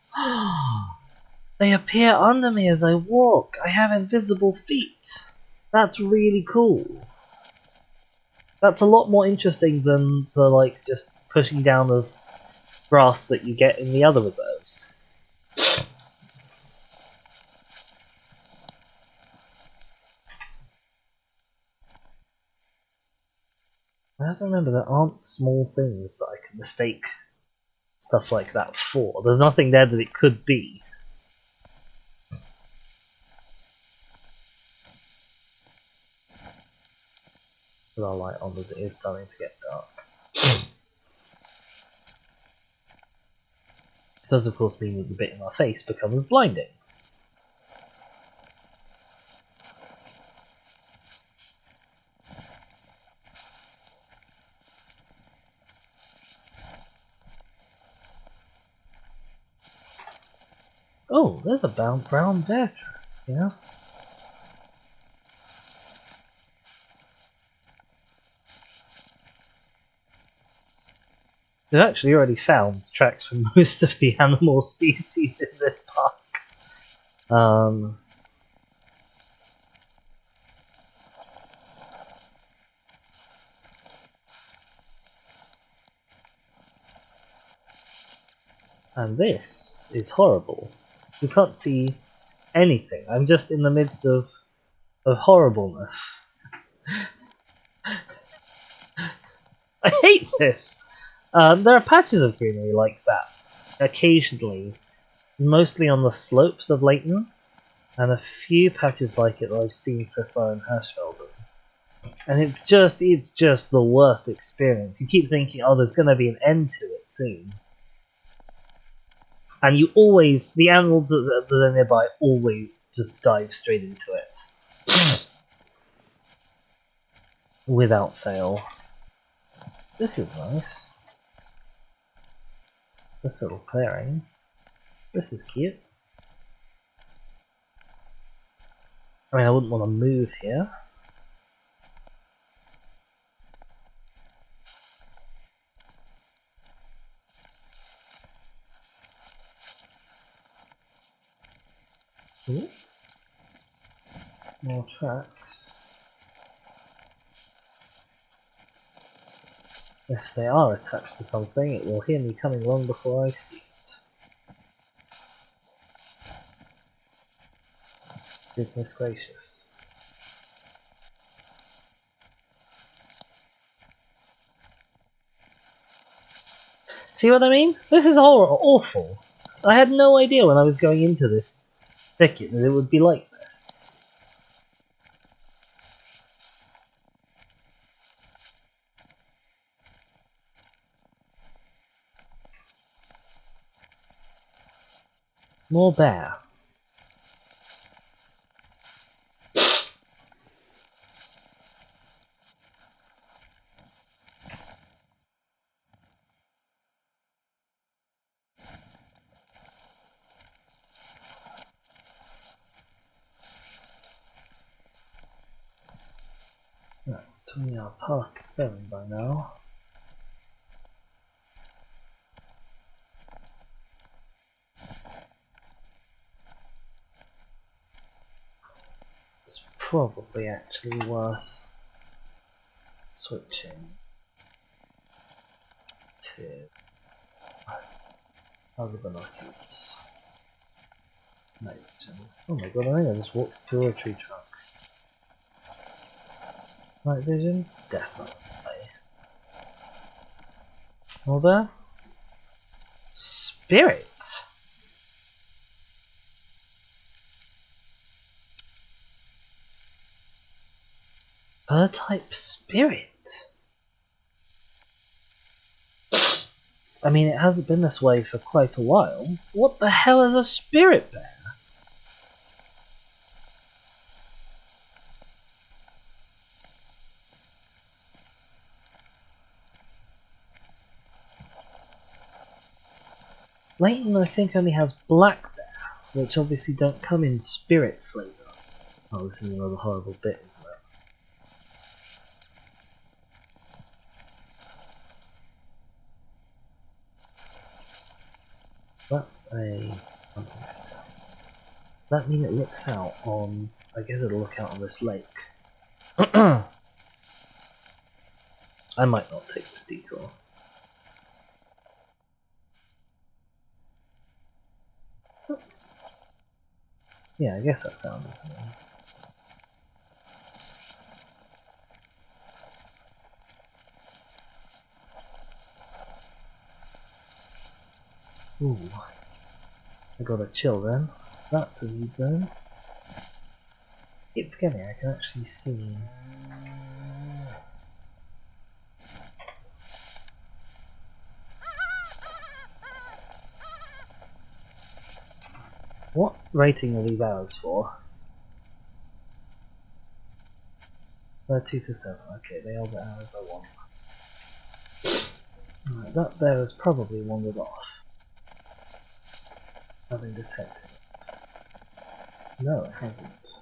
Speaker 1: They appear under me as I walk. I have invisible feet. That's really cool. That's a lot more interesting than the like just pushing down of grass that you get in the other reserves. I have to remember there aren't small things that I can mistake stuff like that for. There's nothing there that it could be. With our light on as it is starting to get dark. It does of course mean that the bit in our face becomes blinding. Oh, there's a brown bear track, yeah? We've actually already found tracks from most of the animal species in this park. And this is horrible. You can't see anything. I'm just in the midst of horribleness. I hate this! There are patches of greenery like that, occasionally, mostly on the slopes of Leighton, and a few patches like it that I've seen so far in Hirschfelden. And it's just the worst experience. You keep thinking, oh, there's going to be an end to it soon. And you always, the animals that are nearby always just dive straight into it. Without fail. This is nice. This little clearing. This is cute. I mean, I wouldn't want to move here. Ooh. More tracks. If they are attached to something, it will hear me coming long before I see it. Goodness gracious. See what I mean? This is awful. I had no idea when I was going into this thicket that it would be like this. More bear. Right, so we are past 7 by now. It's probably actually worth switching to other binoculars. Night vision. Oh my god, I think I just walked through a tree trunk. Night vision? Definitely. More there? Spirit! Bird type spirit? I mean, it hasn't been this way for quite a while. What the hell is a spirit bear? Leighton, I think, only has black bear, which obviously don't come in spirit flavour. Oh, this is another horrible bit, isn't it? That's a hunting stick. Does that mean it looks out on... I guess it'll look out on this lake. I might not take this detour. Yeah, I guess that sounds good. Ooh. I gotta chill then. That's a lead zone. Keep forgetting I can actually see. What rating are these arrows for? 2 to 7. Okay, they are the arrows I want. Right, that there is probably wandered off. Having detected it. No, it hasn't.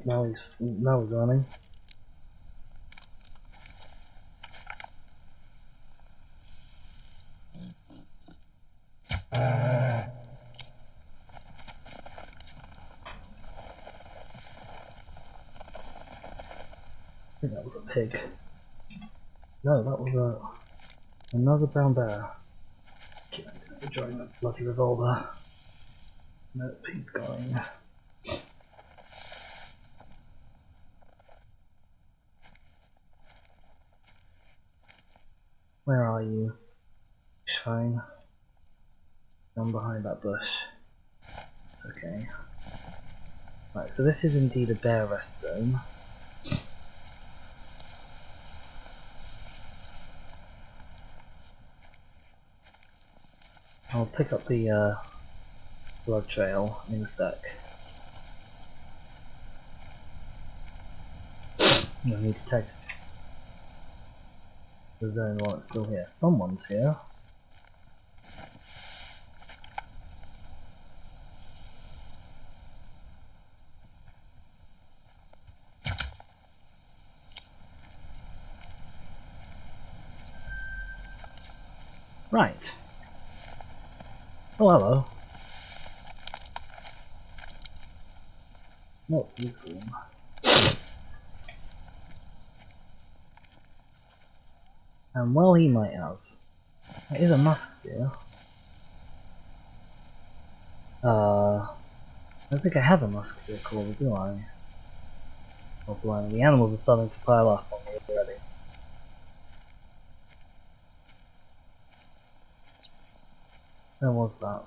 Speaker 1: Now he's running. I think that was a pig. No, that was another brown bear. Keep accidentally drawing that bloody revolver. Nope, he's going. Where are you? Fine. I'm behind that bush. It's okay. Right, so this is indeed a bear rest zone. I'll pick up the blood trail in a sec. I need to take the zone while it's still here. Someone's here. Right. Oh, hello. No, he's gone. And well, he might have. It is a musk deer. I don't think I have a musk deer caller, do I? Oh, blimey, the animals are starting to pile up on me already. Where was that?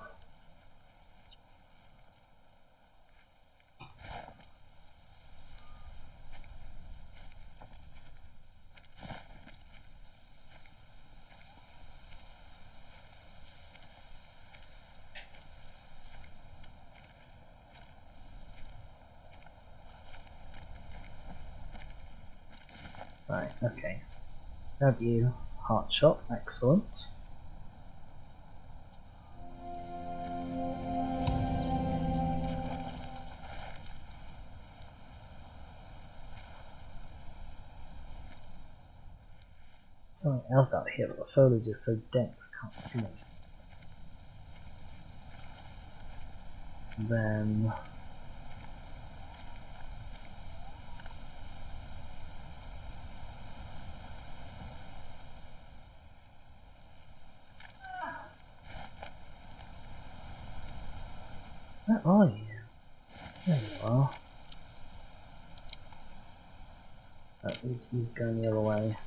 Speaker 1: Right, okay. Grab you. Heart shot, excellent. Something else out here, but the foliage is so dense I can't see it. Then... where are you? There you are. Oh, he's going the other way.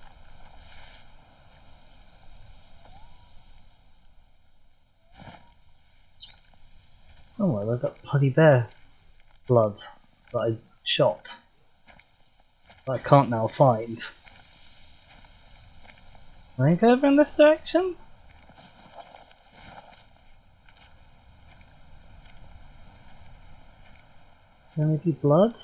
Speaker 1: Somewhere there's that bloody bear blood that I shot. That I can't now find. Can I go over in this direction? Maybe blood?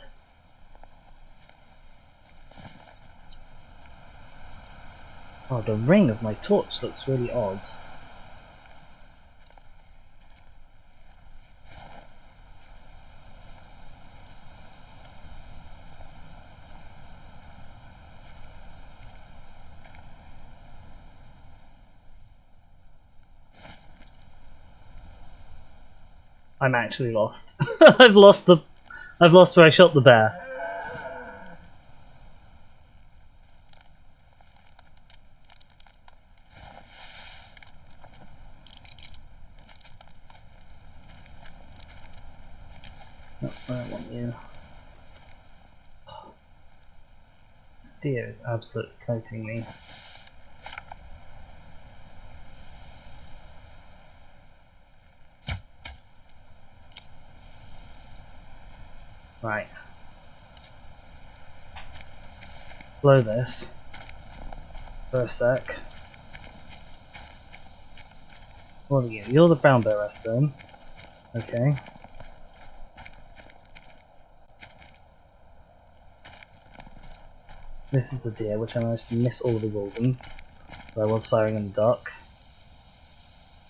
Speaker 1: Oh, the ring of my torch looks really odd. I'm actually lost. I've lost where I shot the bear. No, I don't want you. This deer is absolutely coating me. Right. Blow this for a sec. What are you? You're the brown bear then. Okay. This is the deer, which I managed to miss all of his organs. But I was firing in the dark.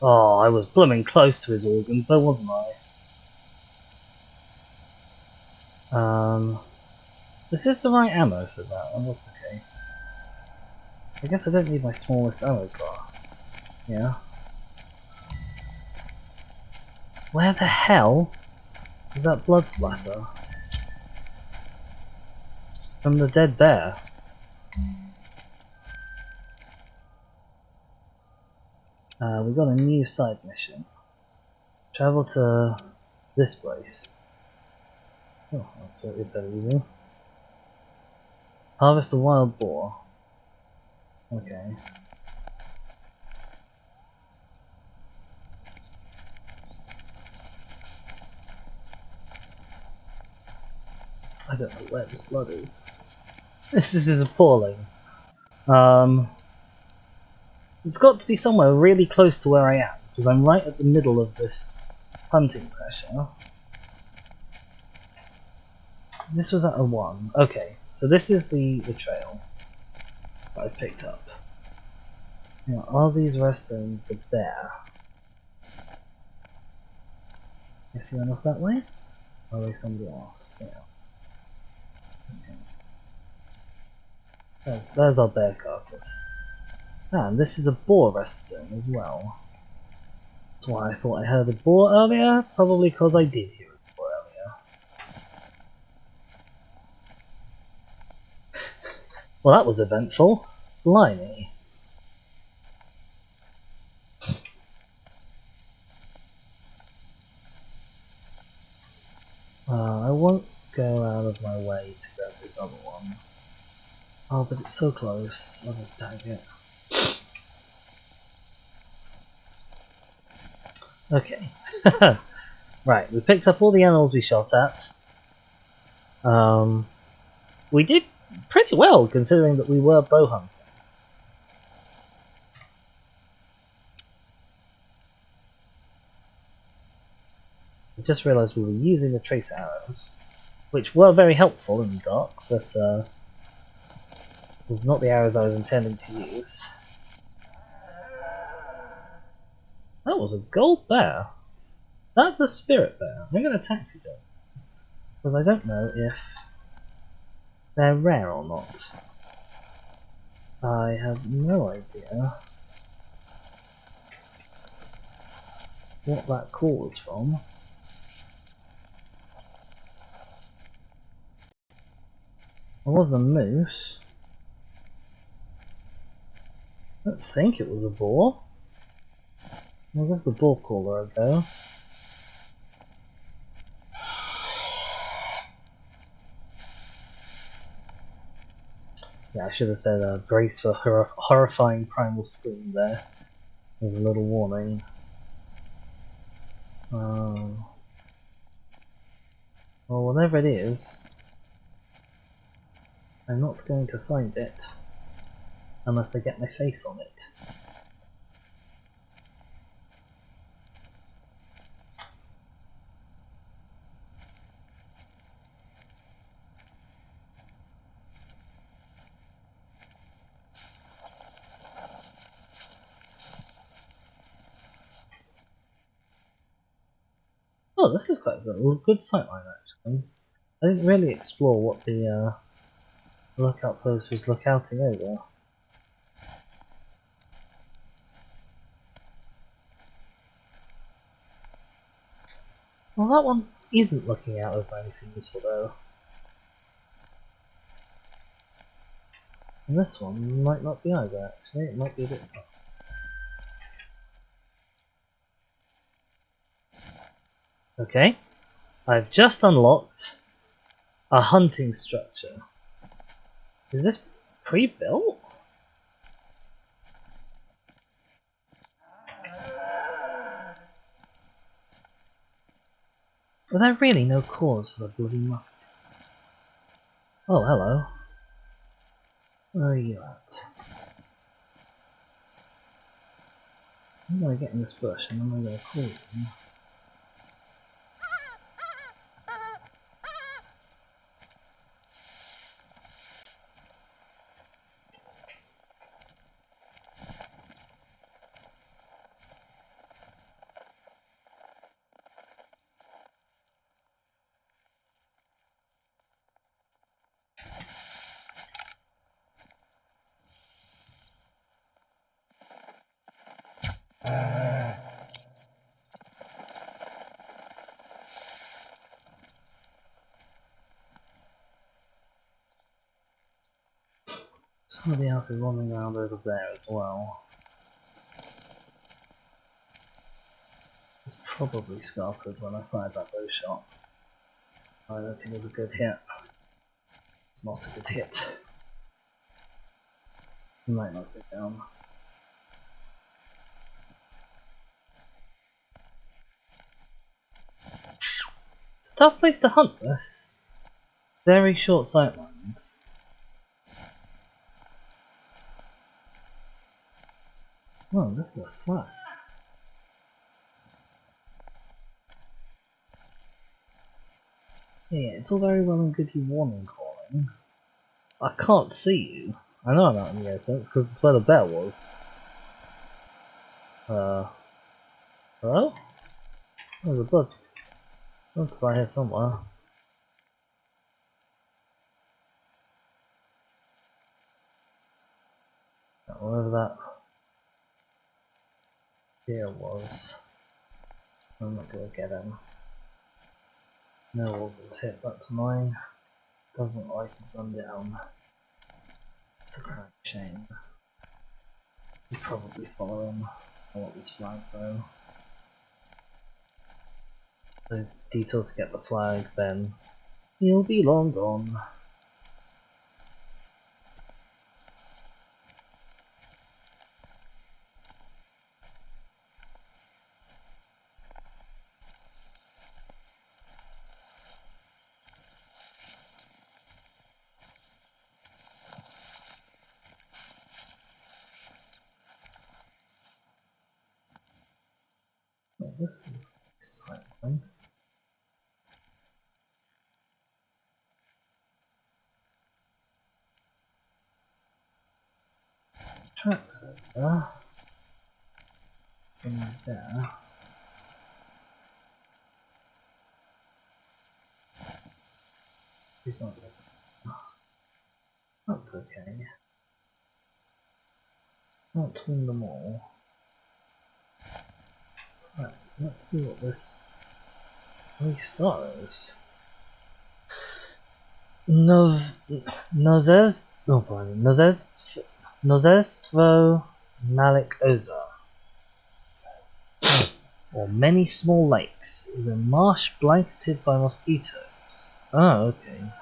Speaker 1: Oh, I was blooming close to his organs, though, wasn't I? This is the right ammo for that, and that's okay. I guess I don't need my smallest ammo class. Yeah. Where the hell is that blood splatter? From the dead bear. We got a new side mission. Travel to this place. Oh, that's a bit better easy. Harvest a wild boar. Okay. I don't know where this blood is. This is appalling. It's got to be somewhere really close to where I am, because I'm right at the middle of this hunting pressure. This was at a 1. Okay, so this is the trail that I picked up. Now, are these rest zones the bear? Guess you went off that way? Or are they somebody else? There. Okay. There's our bear carcass. And this is a boar rest zone as well. That's why I thought I heard a boar earlier, probably because I did hear a boar earlier. Well, that was eventful. Blimey. I won't go out of my way to grab this other one. Oh, but it's so close. I'll just tag it. Okay. Right, we picked up all the animals we shot at. We did pretty well, considering that we were bow hunting. I just realised we were using the trace arrows, which were very helpful in the dark, but was not the arrows I was intending to use. That was a gold bear. That's a spirit bear. I'm going to taxi them, because I don't know if they're rare or not. I have no idea what that call was from. It wasn't a moose. I don't think it was a boar. Well, there's the boar caller I go. Yeah, I should have said brace for horrifying primal scream there. There's a little warning. Well, whatever it is, I'm not going to find it unless I get my face on it. Oh, this is quite a good sightline actually. I didn't really explore what the lookout post was lookouting over. Well, that one isn't looking out over anything useful though. And this one might not be either, actually. It might be a bit far. Okay. I've just unlocked a hunting structure. Is this pre-built? Are there really no cause for the bloody musket? Oh, hello. Where are you at? I'm gonna get in this bush and I'm gonna call you. Somebody else is wandering around over there as well. It's probably Scarford when I fired that bow shot. I don't think it was a good hit. It's not a good hit. He might not go down. It's a tough place to hunt this. Very short sightlines. Oh, this is a flag. Yeah, it's all very well and good you warning calling. I can't see you. I know I'm out in the open, it's because it's where the bear was. Hello? There's a bug. That's by here somewhere. Wherever that deer was. I'm not gonna get him. No organs hit, that's mine. Doesn't like his gun down. It's a crack shame. You probably follow him. I want this flag though. So detour to get the flag, then he'll be long gone. Oh, this is exciting. Tracks over there. From there. He's not there. That's okay. Can't win them all. Right, let's see what this restart is. Nozestwo Malik Ozar. Or many small lakes, with a marsh blanketed by mosquitoes. Oh, okay.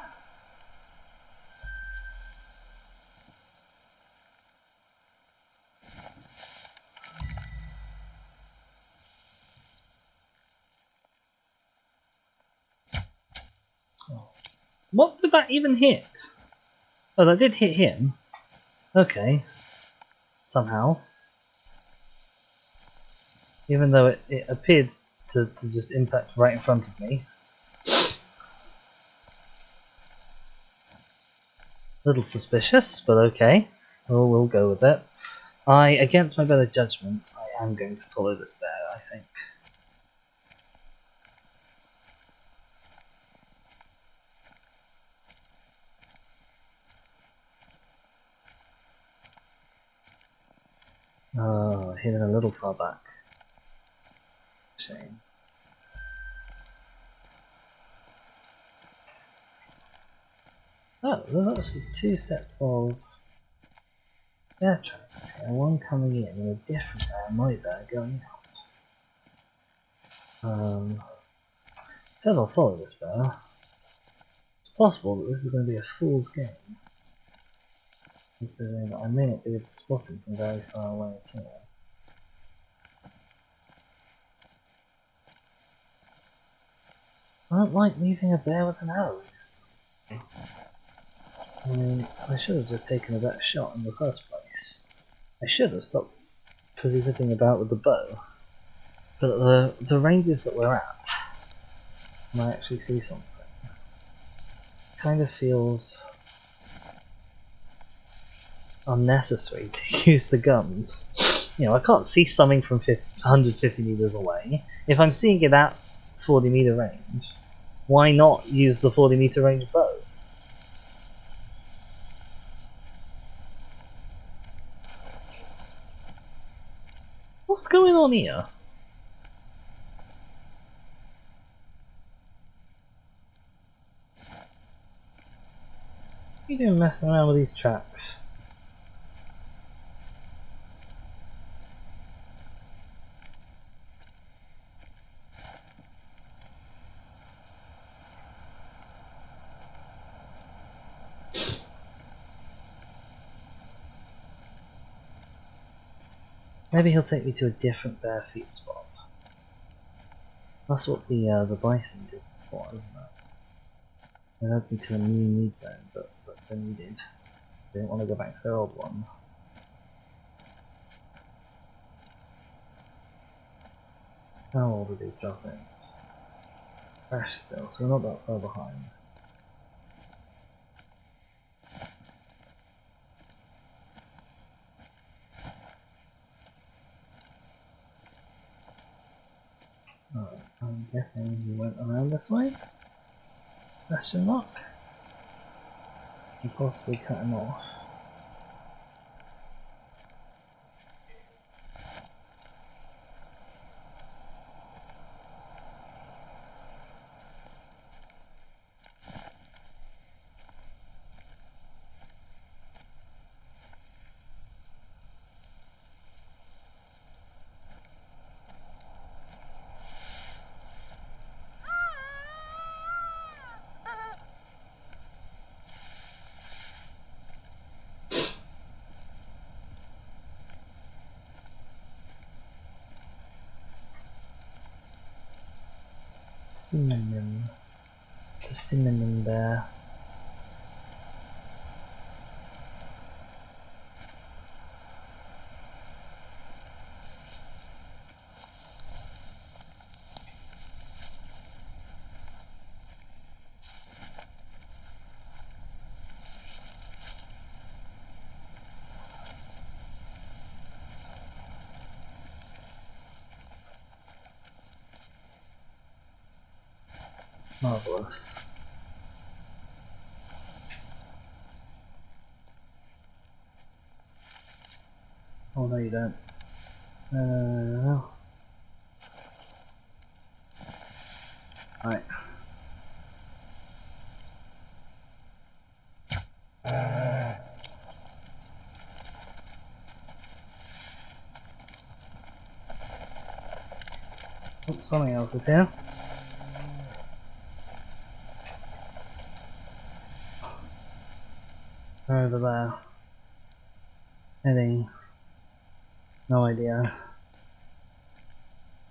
Speaker 1: What did that even hit? Oh, that did hit him. Okay. Somehow. Even though it appeared to just impact right in front of me. Little suspicious, but okay. We'll go with it. Against my better judgment, I am going to follow this bear, I think. Oh, hidden a little far back. Shame. Oh, there's actually two sets of bear tracks here, one coming in and a different bear, my bear, going out. Said I'll follow this bear. It's possible that this is going to be a fool's game, considering that I may not be able to spot him from very far away at all. I don't like leaving a bear with an arrow in his side. I mean, I should have just taken a better shot in the first place. I should have stopped pussyfooting about with the bow. But the ranges that we're at, when I actually see something, kind of feels unnecessary to use the guns. You know, I can't see something from 150 meters away. If I'm seeing it at 40 meter range, why not use the 40 meter range bow? What's going on here? What are you doing messing around with these tracks? Maybe he'll take me to a different bare feet spot. That's what the bison did before, isn't it? They led me to a new need zone, but then you did. They didn't want to go back to their old one. How old are these drop-ins? Fresh still, so we're not that far behind. Alright, I'm guessing he went around this way? Question mark? You possibly cut him off. Cinnamon. It's a cinnamon bear. Marvelous. Oh no you don't. Right. Oh, something else is here. Over there. Heading. No idea.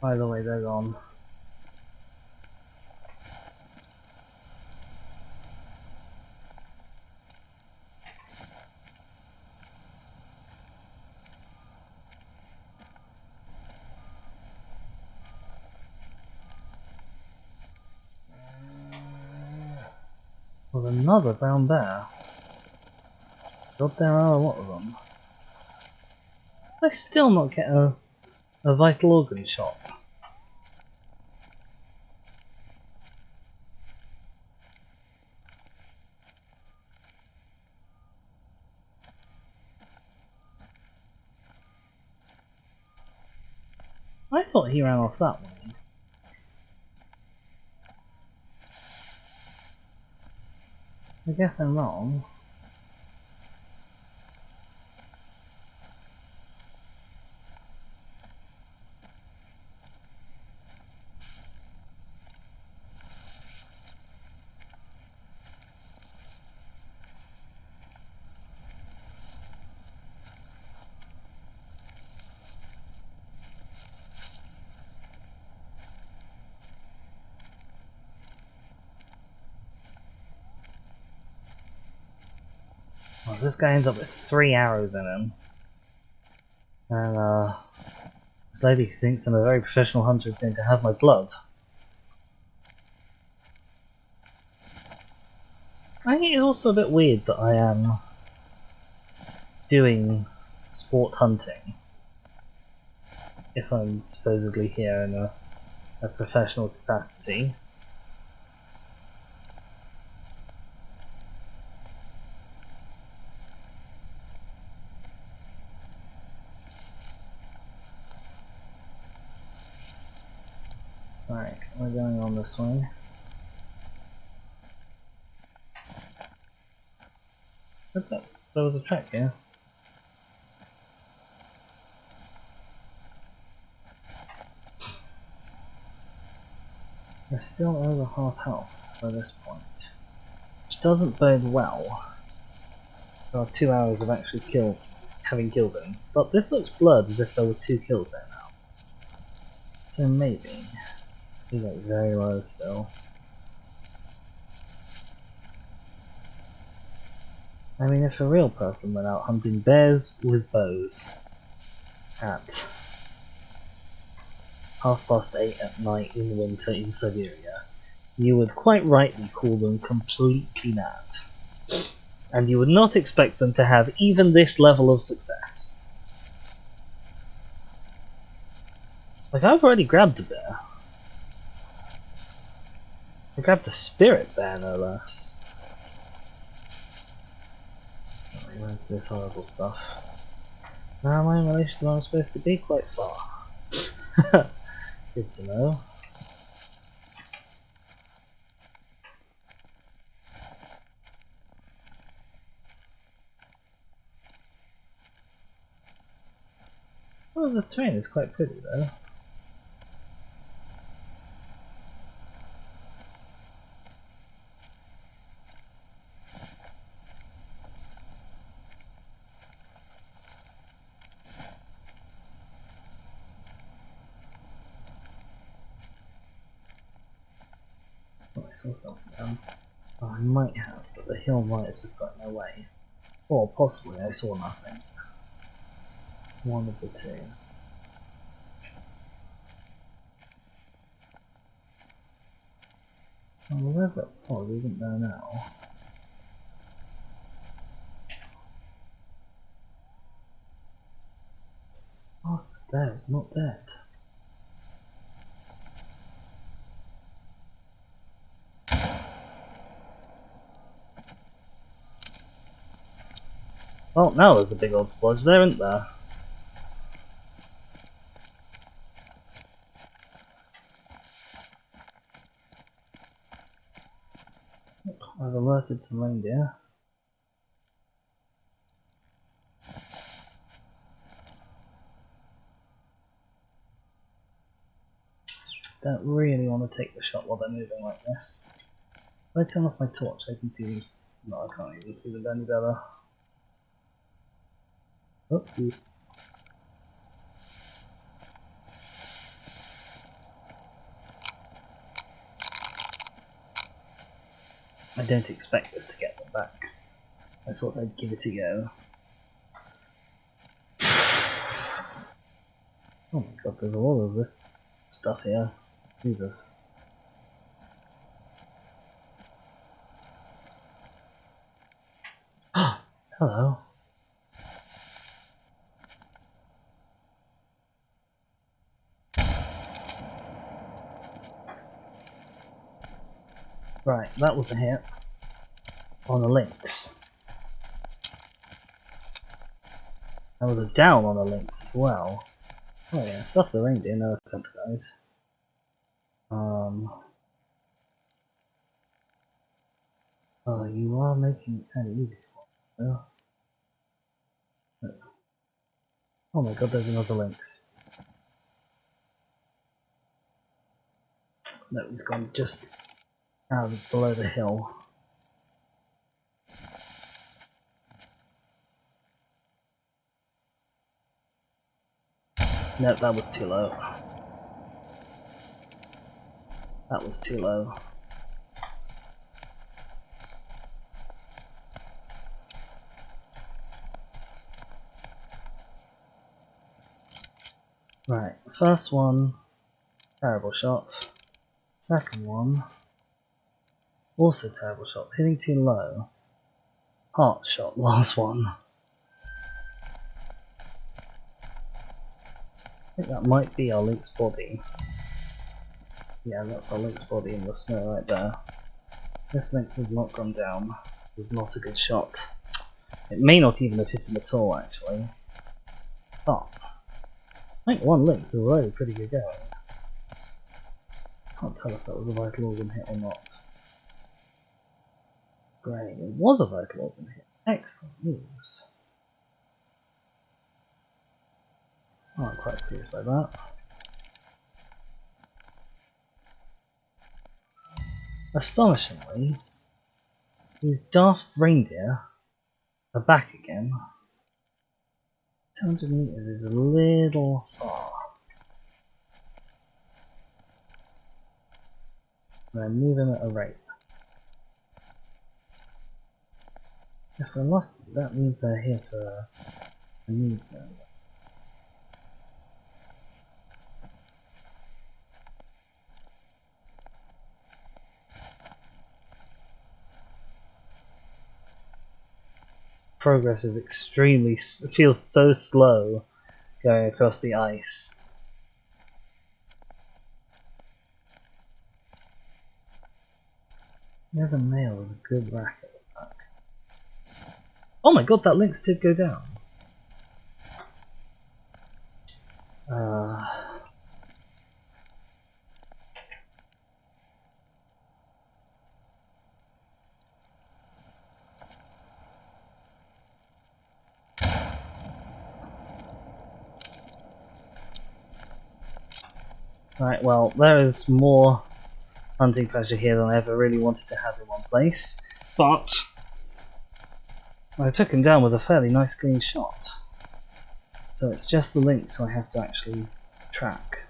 Speaker 1: Either way, they're gone. There's another brown bear. God, there are a lot of them. I still not get a vital organ shot. I thought he ran off that way. I guess I'm wrong. Well, this guy ends up with 3 arrows in him. And this lady who thinks I'm a very professional hunter is going to have my blood. I think it's also a bit weird that I am doing sport hunting if I'm supposedly here in a professional capacity. Right, we're going on this way. Okay, there was a track here. We're still over half health by this point, which doesn't bode well. There are 2 hours of actually having killed him, but this looks blurred as if there were 2 kills there now. So maybe we get very low still. I mean, if a real person went out hunting bears with bows at 8:30 at night in winter in Siberia, you would quite rightly call them completely mad. And you would not expect them to have even this level of success. Like, I've already grabbed a bear. I grabbed a spirit bear, no less. We went to this horrible stuff. Now am I in relation to where I'm supposed to be? Quite far. Good to know. Oh, this terrain is quite pretty though. Oh, I saw something. Oh, I might have, but the hill might have just got in my way. Or possibly I saw nothing. One of the two. Well, wherever it was isn't there now. This bastard there is not dead. Well, now there's a big old splodge there, isn't there? I've alerted some reindeer. Don't really want to take the shot while they're moving like this. If I turn off my torch, I can see them. No, I can't even see them any better. Oopsies. I don't expect this to get them back. I thought I'd give it a go. Oh my god, there's a lot of this stuff here. Jesus. Hello. Right, that was a hit on the lynx. That was a down on the lynx as well. Oh yeah, stuff the reindeer, no offense guys. Oh, you are making it kind of easy for me. Oh my god, there's another lynx. No, he's gone just out of below the hill. No, that was too low. That was too low. Right, first one, terrible shot. Second one, also terrible shot. Hitting too low. Heart shot, last one. I think that might be our lynx body. Yeah, that's our lynx body in the snow right there. This lynx has not gone down. It was not a good shot. It may not even have hit him at all, actually. But I think one lynx is already pretty good going. Can't tell if that was a vital organ hit or not. Great, it was a vital organ hit. Excellent news. Oh, I'm quite pleased by that. Astonishingly, these daft reindeer are back again. 200 meters is a little far. They're moving at a rate. If we're lucky, that means they're here for a need zone. Progress is extremely, feels so slow going across the ice. There's a male with a good rack at the back. Oh my god, that lynx did go down. Right, well, there is more hunting pressure here than I ever really wanted to have in one place, but I took him down with a fairly nice clean shot. So it's just the lynx who I have to actually track.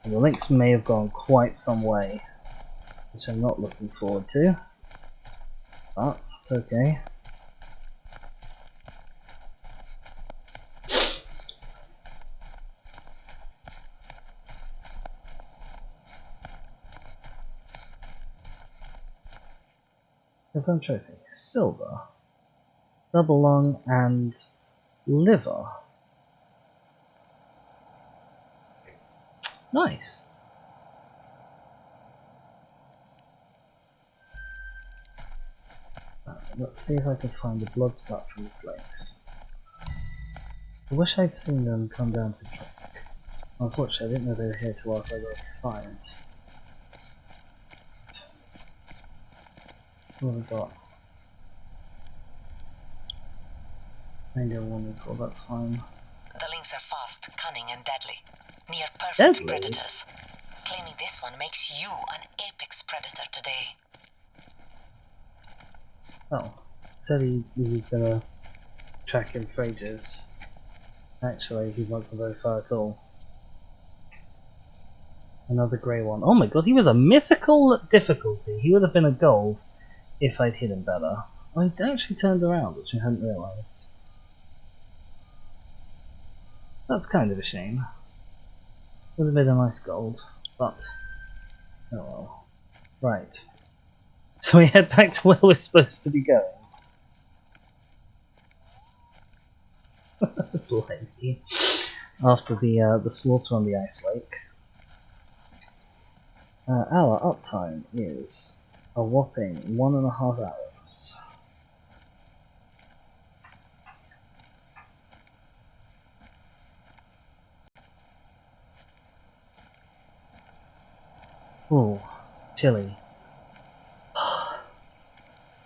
Speaker 1: And the lynx may have gone quite some way, which I'm not looking forward to, but it's okay. Confirmed trophy. Silver. Double lung and liver. Nice. Let's see if I can find a blood spot from this lynx. I wish I'd seen them come down to drink. Unfortunately, I didn't know they were here till after I got defiant. What have we got? Mango one recall, that's fine.
Speaker 2: The lynx are fast, cunning, and deadly. Near perfect
Speaker 1: Deadly?
Speaker 2: predators. Claiming this one makes you an apex predator today.
Speaker 1: Oh, said he was gonna track him for ages. Actually, he's not gone very far at all. Another grey one. Oh my god, he was a mythical difficulty. He would have been a gold if I'd hit him better. I actually turned around, which I hadn't realised. That's kind of a shame. Would have been a nice gold, but oh well. Right. So we head back to where we're supposed to be going. Blimey. After the slaughter on the ice lake. Our uptime is a whopping 1.5 hours. Ooh, chilly.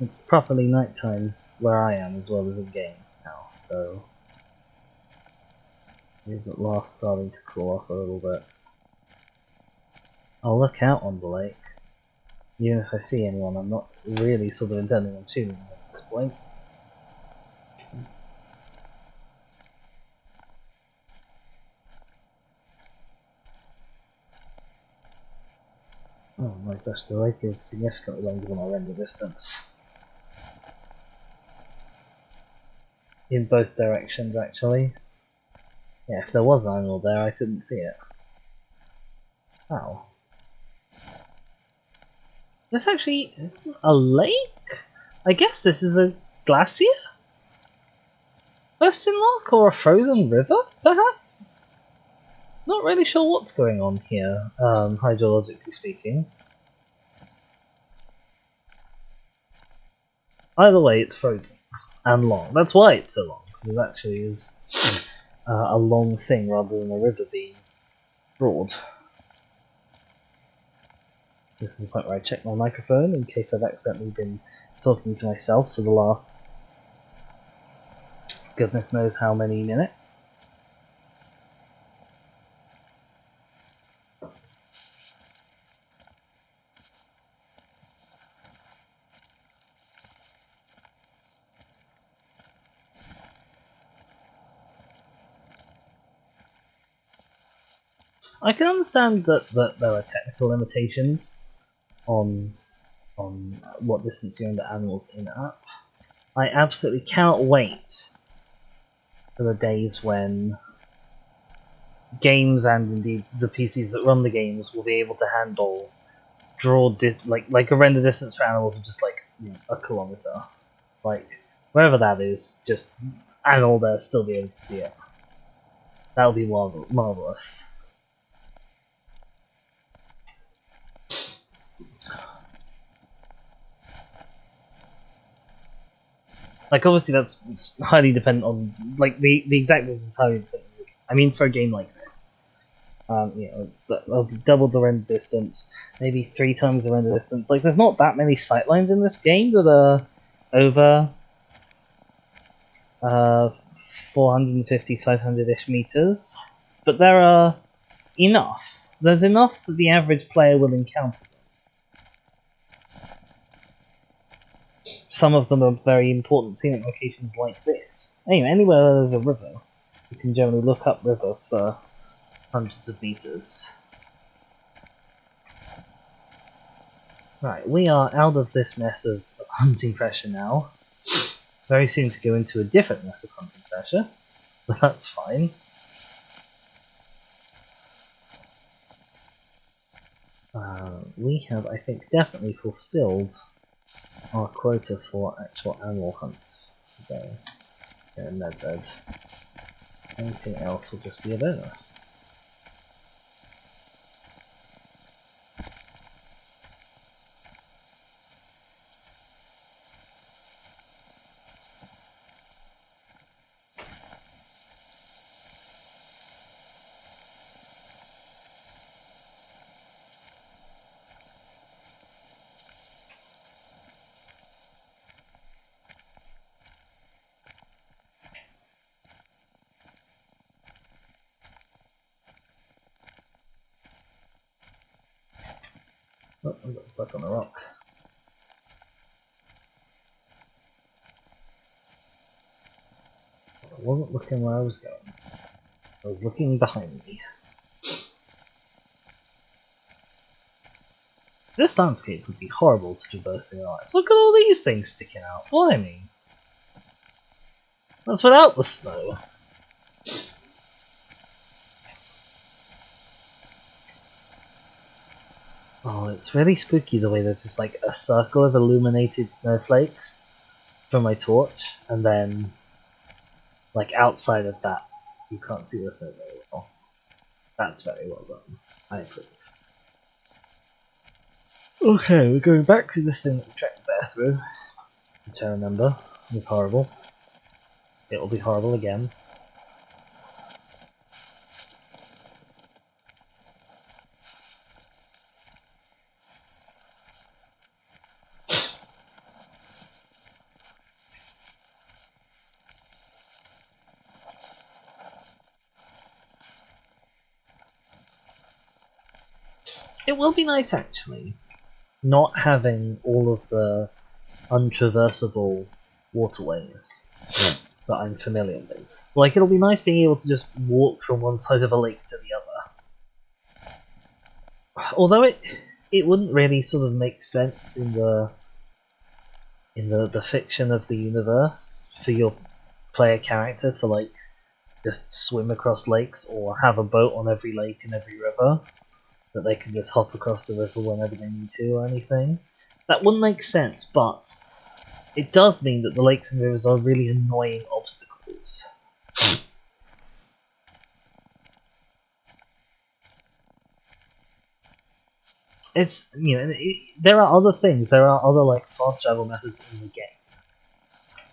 Speaker 1: It's properly nighttime where I am as well as in game now, so it is at last starting to cool off a little bit. I'll look out on the lake. Even if I see anyone, I'm not really sort of intending on shooting them at this point. Oh my gosh, the lake is significantly longer than my render distance. In both directions, actually. Yeah, if there was an animal there, I couldn't see it. Wow. This actually isn't a lake? I guess this is a glacier? Question mark? Or a frozen river, perhaps? Not really sure what's going on here, hydrologically speaking. Either way, it's frozen. And long. That's why it's so long, because it actually is a long thing rather than a river being broad. This is the point where I check my microphone in case I've accidentally been talking to myself for the last goodness knows how many minutes. I can understand that there are technical limitations on what distance you can get animals in at. I absolutely cannot wait for the days when games and indeed the PCs that run the games will be able to handle like a render distance for animals of just like a kilometer, like wherever that is, just animal there still be able to see it. That would be marvelous. Like obviously that's highly dependent on like the exact distance is highly dependent. I mean for a game like this, it'll be double the render distance, maybe 3 times the render distance. Like there's not that many sightlines in this game that are over 450, 500-ish meters, but there are enough. There's enough that the average player will encounter them. Some of them are very important scenic locations like this. Anyway, anywhere where there's a river, you can generally look up river for hundreds of meters. Right, we are out of this mess of hunting pressure now. Very soon to go into a different mess of hunting pressure, but that's fine. We have, I think, definitely fulfilled our quota for actual animal hunts today here in Medved. Anything else will just be a bonus. Oh, I got stuck on a rock. I wasn't looking where I was going. I was looking behind me. This landscape would be horrible to traverse in real life. Look at all these things sticking out. Blimey. That's without the snow. Oh, it's really spooky the way there's just like a circle of illuminated snowflakes from my torch, and then like outside of that you can't see the snow very well. That's very well done. I approve. Okay, we're going back to this thing that we tracked Bear through, which I remember was horrible. It will be horrible again. It will be nice, actually, not having all of the untraversable waterways that I'm familiar with. Like, it'll be nice being able to just walk from one side of a lake to the other. Although it wouldn't really sort of make sense in the fiction of the universe for your player character to like just swim across lakes or have a boat on every lake and every river that they can just hop across the river whenever they need to or anything. That wouldn't make sense, but it does mean that the lakes and rivers are really annoying obstacles. It's, you know, there are other things, there are other like fast travel methods in the game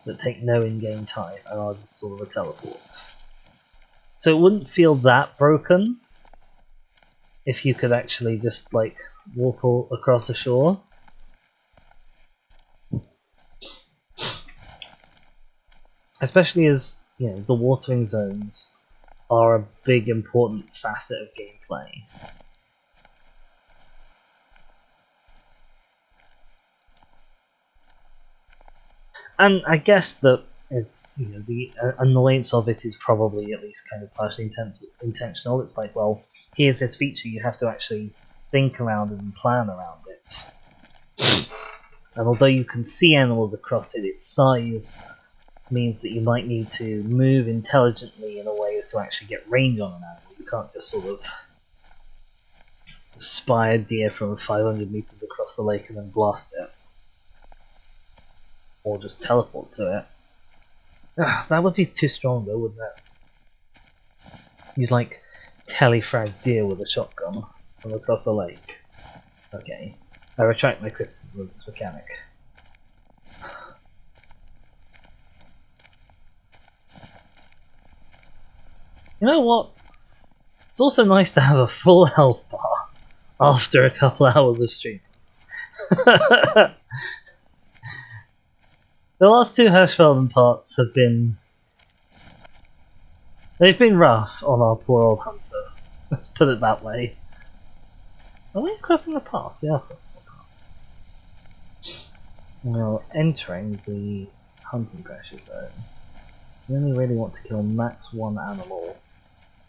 Speaker 1: that take no in-game time and are just sort of a teleport. So it wouldn't feel that broken if you could actually just like walk across the shore. Especially as, you know, the watering zones are a big important facet of gameplay. And I guess that the annoyance of it is probably at least kind of partially intentional. It's like, well, here's this feature, you have to actually think around it and plan around it. And although you can see animals across it, its size means that you might need to move intelligently in a way as to actually get range on an animal. You can't just sort of spy a deer from 500 meters across the lake and then blast it. Or just teleport to it. That would be too strong though, wouldn't it? You'd like telefrag deer with a shotgun from across a lake. Okay. I retract my criticism of this mechanic. You know what? It's also nice to have a full health bar after a couple hours of streaming. The last two Hirschfelden parts have been... they've been rough on our poor old hunter. Let's put it that way. Are we crossing a path? We are crossing a path. Well, entering the hunting pressure zone, you only really want to kill max one animal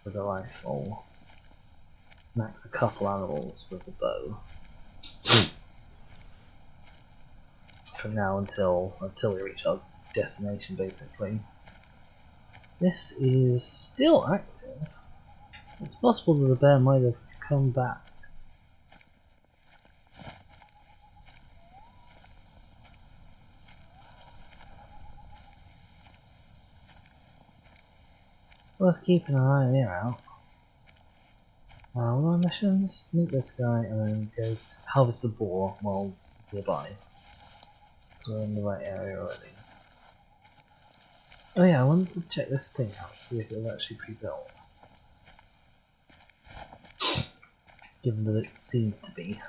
Speaker 1: with a rifle. Max a couple animals with a bow. From now until we reach our destination, basically. This is still active. It's possible that the bear might have come back. Worth keeping an eye and ear out. What are our missions? Meet this guy and then go to harvest the boar while nearby. So we're in the right area already. Oh yeah, I wanted to check this thing out, see if it was actually pre-built. Given that it seems to be.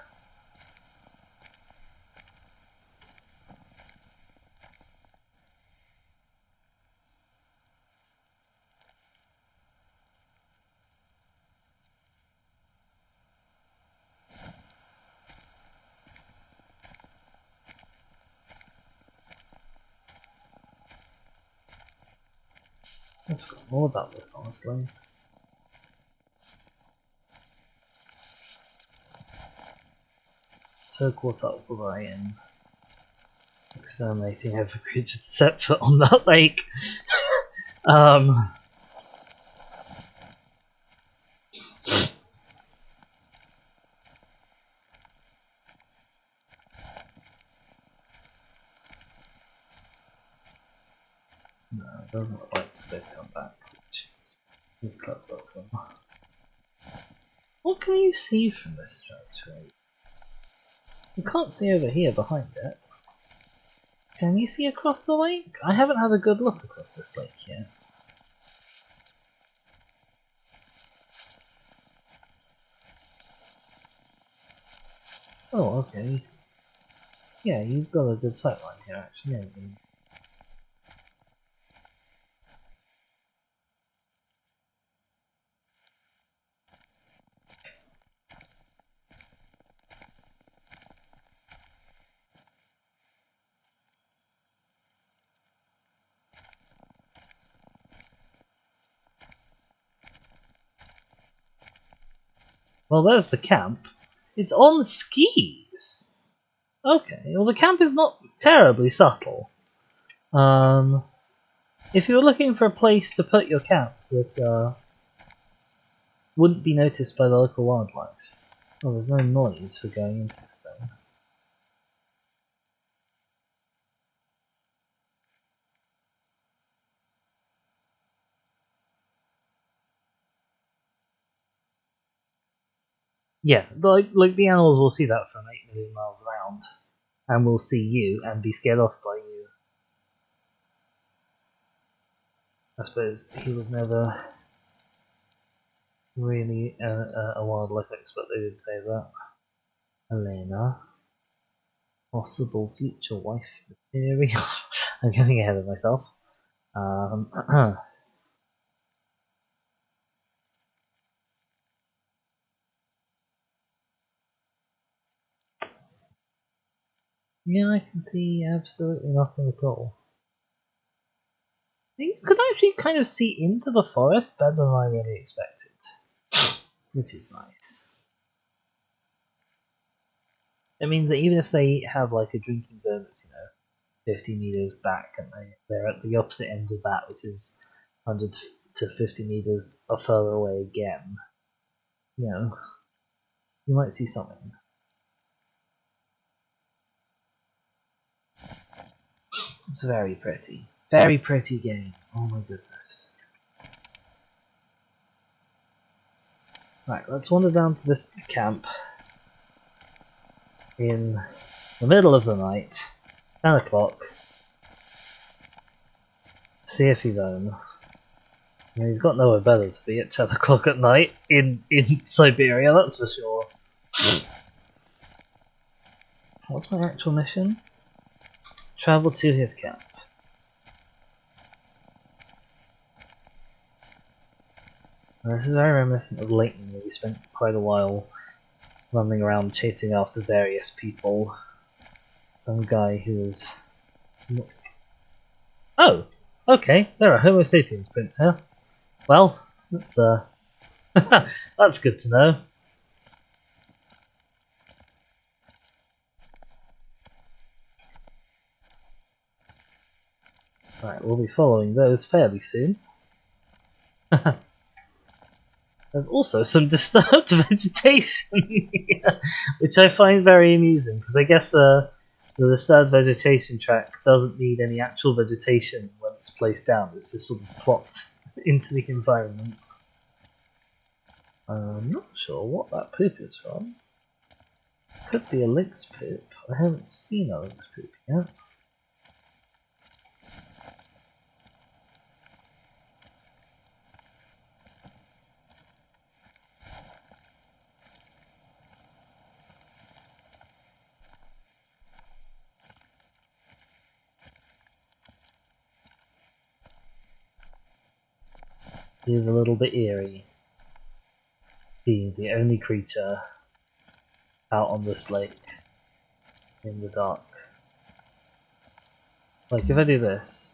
Speaker 1: I've forgotten all about this, honestly. So caught up was I in exterminating every creature that set foot on that lake. No, it doesn't look like they've come back, which is clever of them. What can you see from this structure? You can't see over here behind it. Can you see across the lake? I haven't had a good look across this lake yet. Oh, okay. Yeah, you've got a good sightline here, actually. Yeah, Well, there's the camp. It's on skis! Okay, well the camp is not terribly subtle. If you were looking for a place to put your camp that wouldn't be noticed by the local wildlife. Oh, there's no noise for going into this thing. Yeah, like the animals will see that from 8 million miles around, and will see you and be scared off by you. I suppose he was never really a wildlife expert, they did say that. Elena. Possible future wife material. I'm getting ahead of myself. Yeah, I can see absolutely nothing at all. You could actually kind of see into the forest better than I really expected, which is nice. It means that even if they have like a drinking zone that's 50 meters back, and they're at the opposite end of that, which is 100 to 50 meters or further away again, you might see something. It's very pretty game. Oh my goodness. Right, let's wander down to this camp in the middle of the night, 10 o'clock. See if he's home. I mean, he's got nowhere better to be at 10 o'clock at night in Siberia, that's for sure. What's my actual mission? Travel to his camp. Now, this is very reminiscent of Leighton, where we spent quite a while running around chasing after various people. Some guy who was... Oh! Okay, there are Homo sapiens prints here. Well, that's that's good to know. Right, we'll be following those fairly soon. There's also some disturbed vegetation here, which I find very amusing, because I guess the disturbed vegetation track doesn't need any actual vegetation when it's placed down, it's just sort of plopped into the environment. I'm not sure what that poop is from. Could be a lynx poop. I haven't seen a lynx poop yet. He is a little bit eerie, being the only creature out on this lake in the dark. Like, if I do this,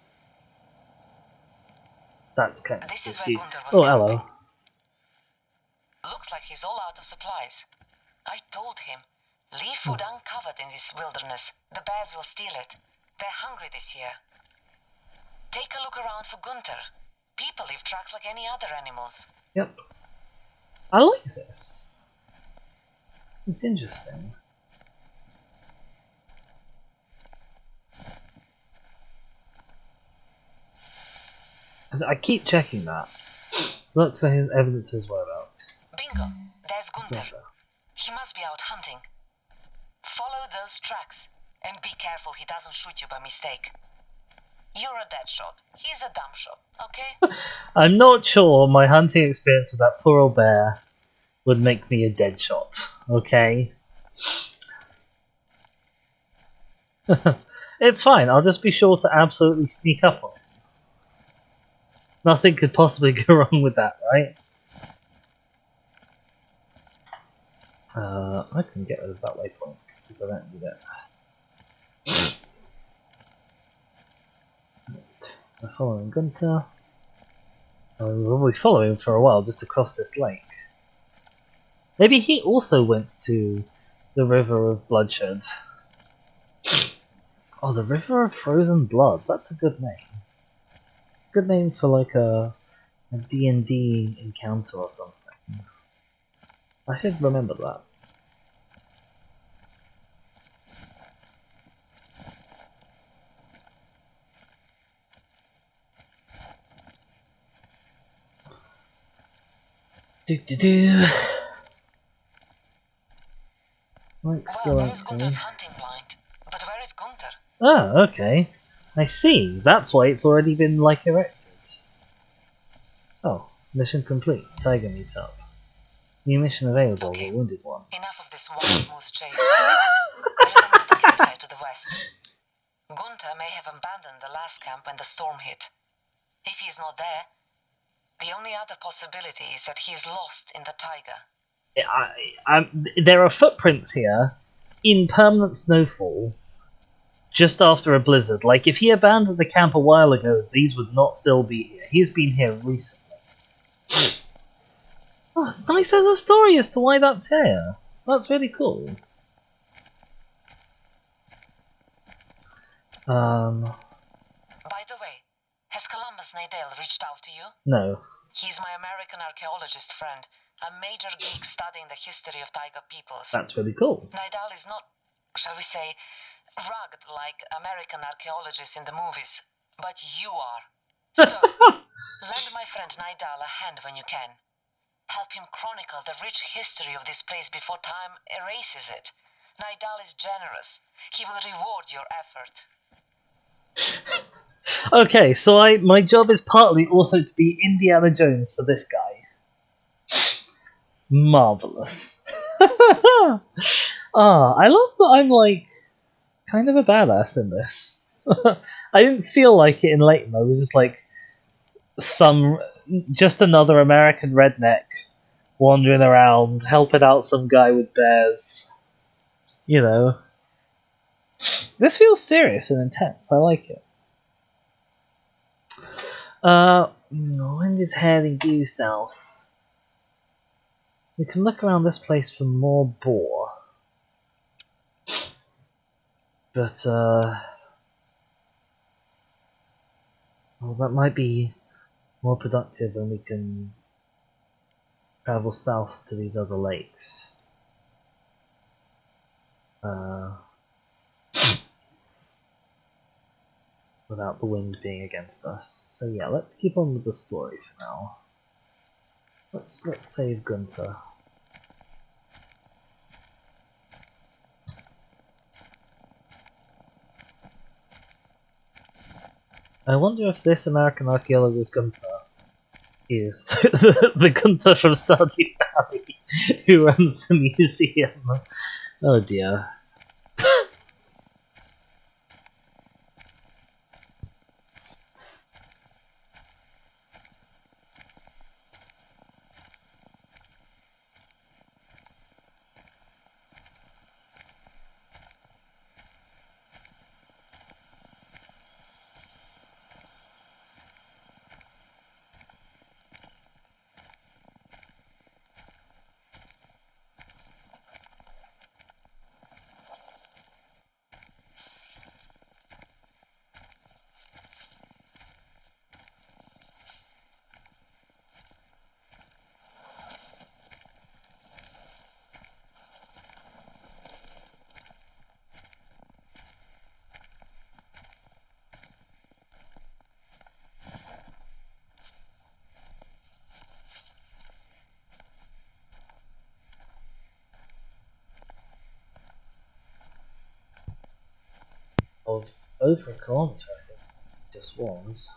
Speaker 1: that's kind of spooky. Oh, hello.
Speaker 2: Looks like he's all out of supplies. I told him, leave food uncovered in this wilderness. The bears will steal it. They're hungry this year. Take a look around for Gunther. People leave tracks like any other animals.
Speaker 1: Yep. I like this. It's interesting. I keep checking that. Look for his evidence of his whereabouts.
Speaker 2: Bingo! There's Gunther. He must be out hunting. Follow those tracks, and be careful he doesn't shoot you by mistake. You're a dead shot. He's a dumb shot, okay?
Speaker 1: I'm not sure my hunting experience with that poor old bear would make me a dead shot, okay? It's fine, I'll just be sure to absolutely sneak up on him. Nothing could possibly go wrong with that, right? I can get rid of that waypoint, because I don't need it. We're following Gunther. We'll be following him for a while just to cross this lake. Maybe he also went to the River of Bloodshed. Oh, the River of Frozen Blood. That's a good name. Good name for like a D&D encounter or something. I should remember that. Do. Like still
Speaker 2: Well, there is
Speaker 1: empty.
Speaker 2: Gunther's hunting blind, but where is Gunther?
Speaker 1: Oh, okay. I see. That's why it's already been like erected. Oh, mission complete. Taiga meets up. New mission available.
Speaker 2: Okay.
Speaker 1: The wounded one.
Speaker 2: Enough of this wild moose chase. There is another campsite to the west. Gunther may have abandoned the last camp when the storm hit. If he is not there, the only other possibility is that he is lost in the taiga.
Speaker 1: There are footprints here in permanent snowfall just after a blizzard. Like, if he abandoned the camp a while ago, these would not still be here. He's been here recently. Oh, it's nice there's a story as to why that's here. That's really cool.
Speaker 2: By the way, has Columbus Nadale reached out to you?
Speaker 1: No.
Speaker 2: He's my American archaeologist friend, a major geek studying the history of taiga peoples.
Speaker 1: That's really cool.
Speaker 2: Nadal is not, shall we say, rugged like American archaeologists in the movies, but you are. So, lend my friend Nadal a hand when you can. Help him chronicle the rich history of this place before time erases it. Nadal is generous. He will reward your effort.
Speaker 1: Okay, so my job is partly also to be Indiana Jones for this guy. Marvelous. I love that I'm like kind of a badass in this. I didn't feel like it in Leighton. I was just like just another American redneck wandering around, helping out some guy with bears. You know. This feels serious and intense. I like it. Wind is heading due south. We can look around this place for more boar. But, well, that might be more productive when we can travel south to these other lakes. Without the wind being against us. So yeah, let's keep on with the story for now. Let's save Gunther. I wonder if this American archaeologist Gunther is the Gunther from Stardew Valley who runs the museum. Oh dear. Of over a kilometre, I think it just was.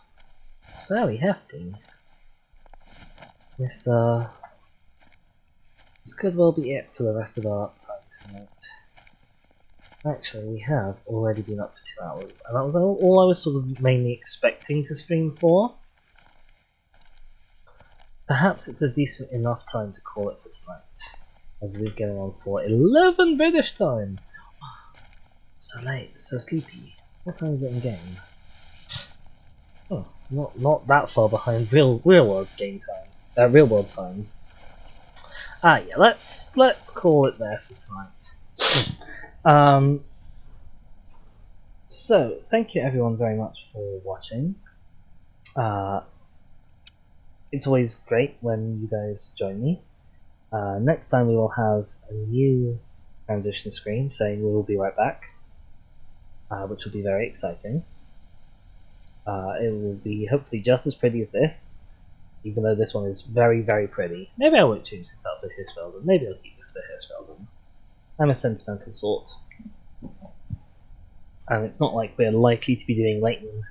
Speaker 1: It's fairly hefty. This could well be it for the rest of our time tonight. Actually, we have already been up for 2 hours, and that was all I was sort of mainly expecting to stream for. Perhaps it's a decent enough time to call it for tonight, as it is getting on for 11 British time! So late, so sleepy. What time is it in game? Oh, not that far behind real world game time. Real world time. Yeah, let's call it there for tonight. So thank you everyone very much for watching. It's always great when you guys join me. Next time we will have a new transition screen saying we will be right back, which will be very exciting. It will be hopefully just as pretty as this, even though this one is very, very pretty. Maybe I won't change this out for Hirschfelden. Maybe I'll keep this for Hirschfelden. I'm a sentimental sort. And it's not like we're likely to be doing Leighton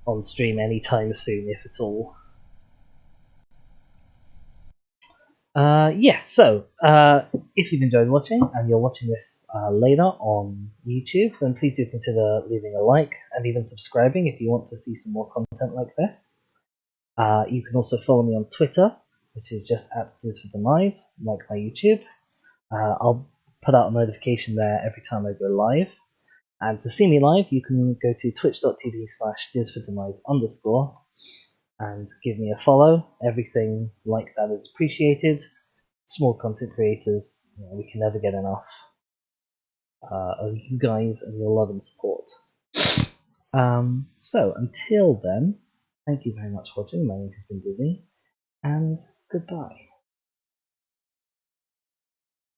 Speaker 1: on stream anytime soon, if at all. Yes, so if you've enjoyed watching and you're watching this later on YouTube, then please do consider leaving a like and even subscribing if you want to see some more content like this. You can also follow me on Twitter, which is just @DisForDemise, like my YouTube. I'll put out a notification there every time I go live. And to see me live, you can go to twitch.tv/DisForDemise_ and give me a follow. Everything like that is appreciated. Small content creators, we can never get enough of you guys and your love and support. So until then, thank you very much for watching. My name has been Dizzy, and goodbye.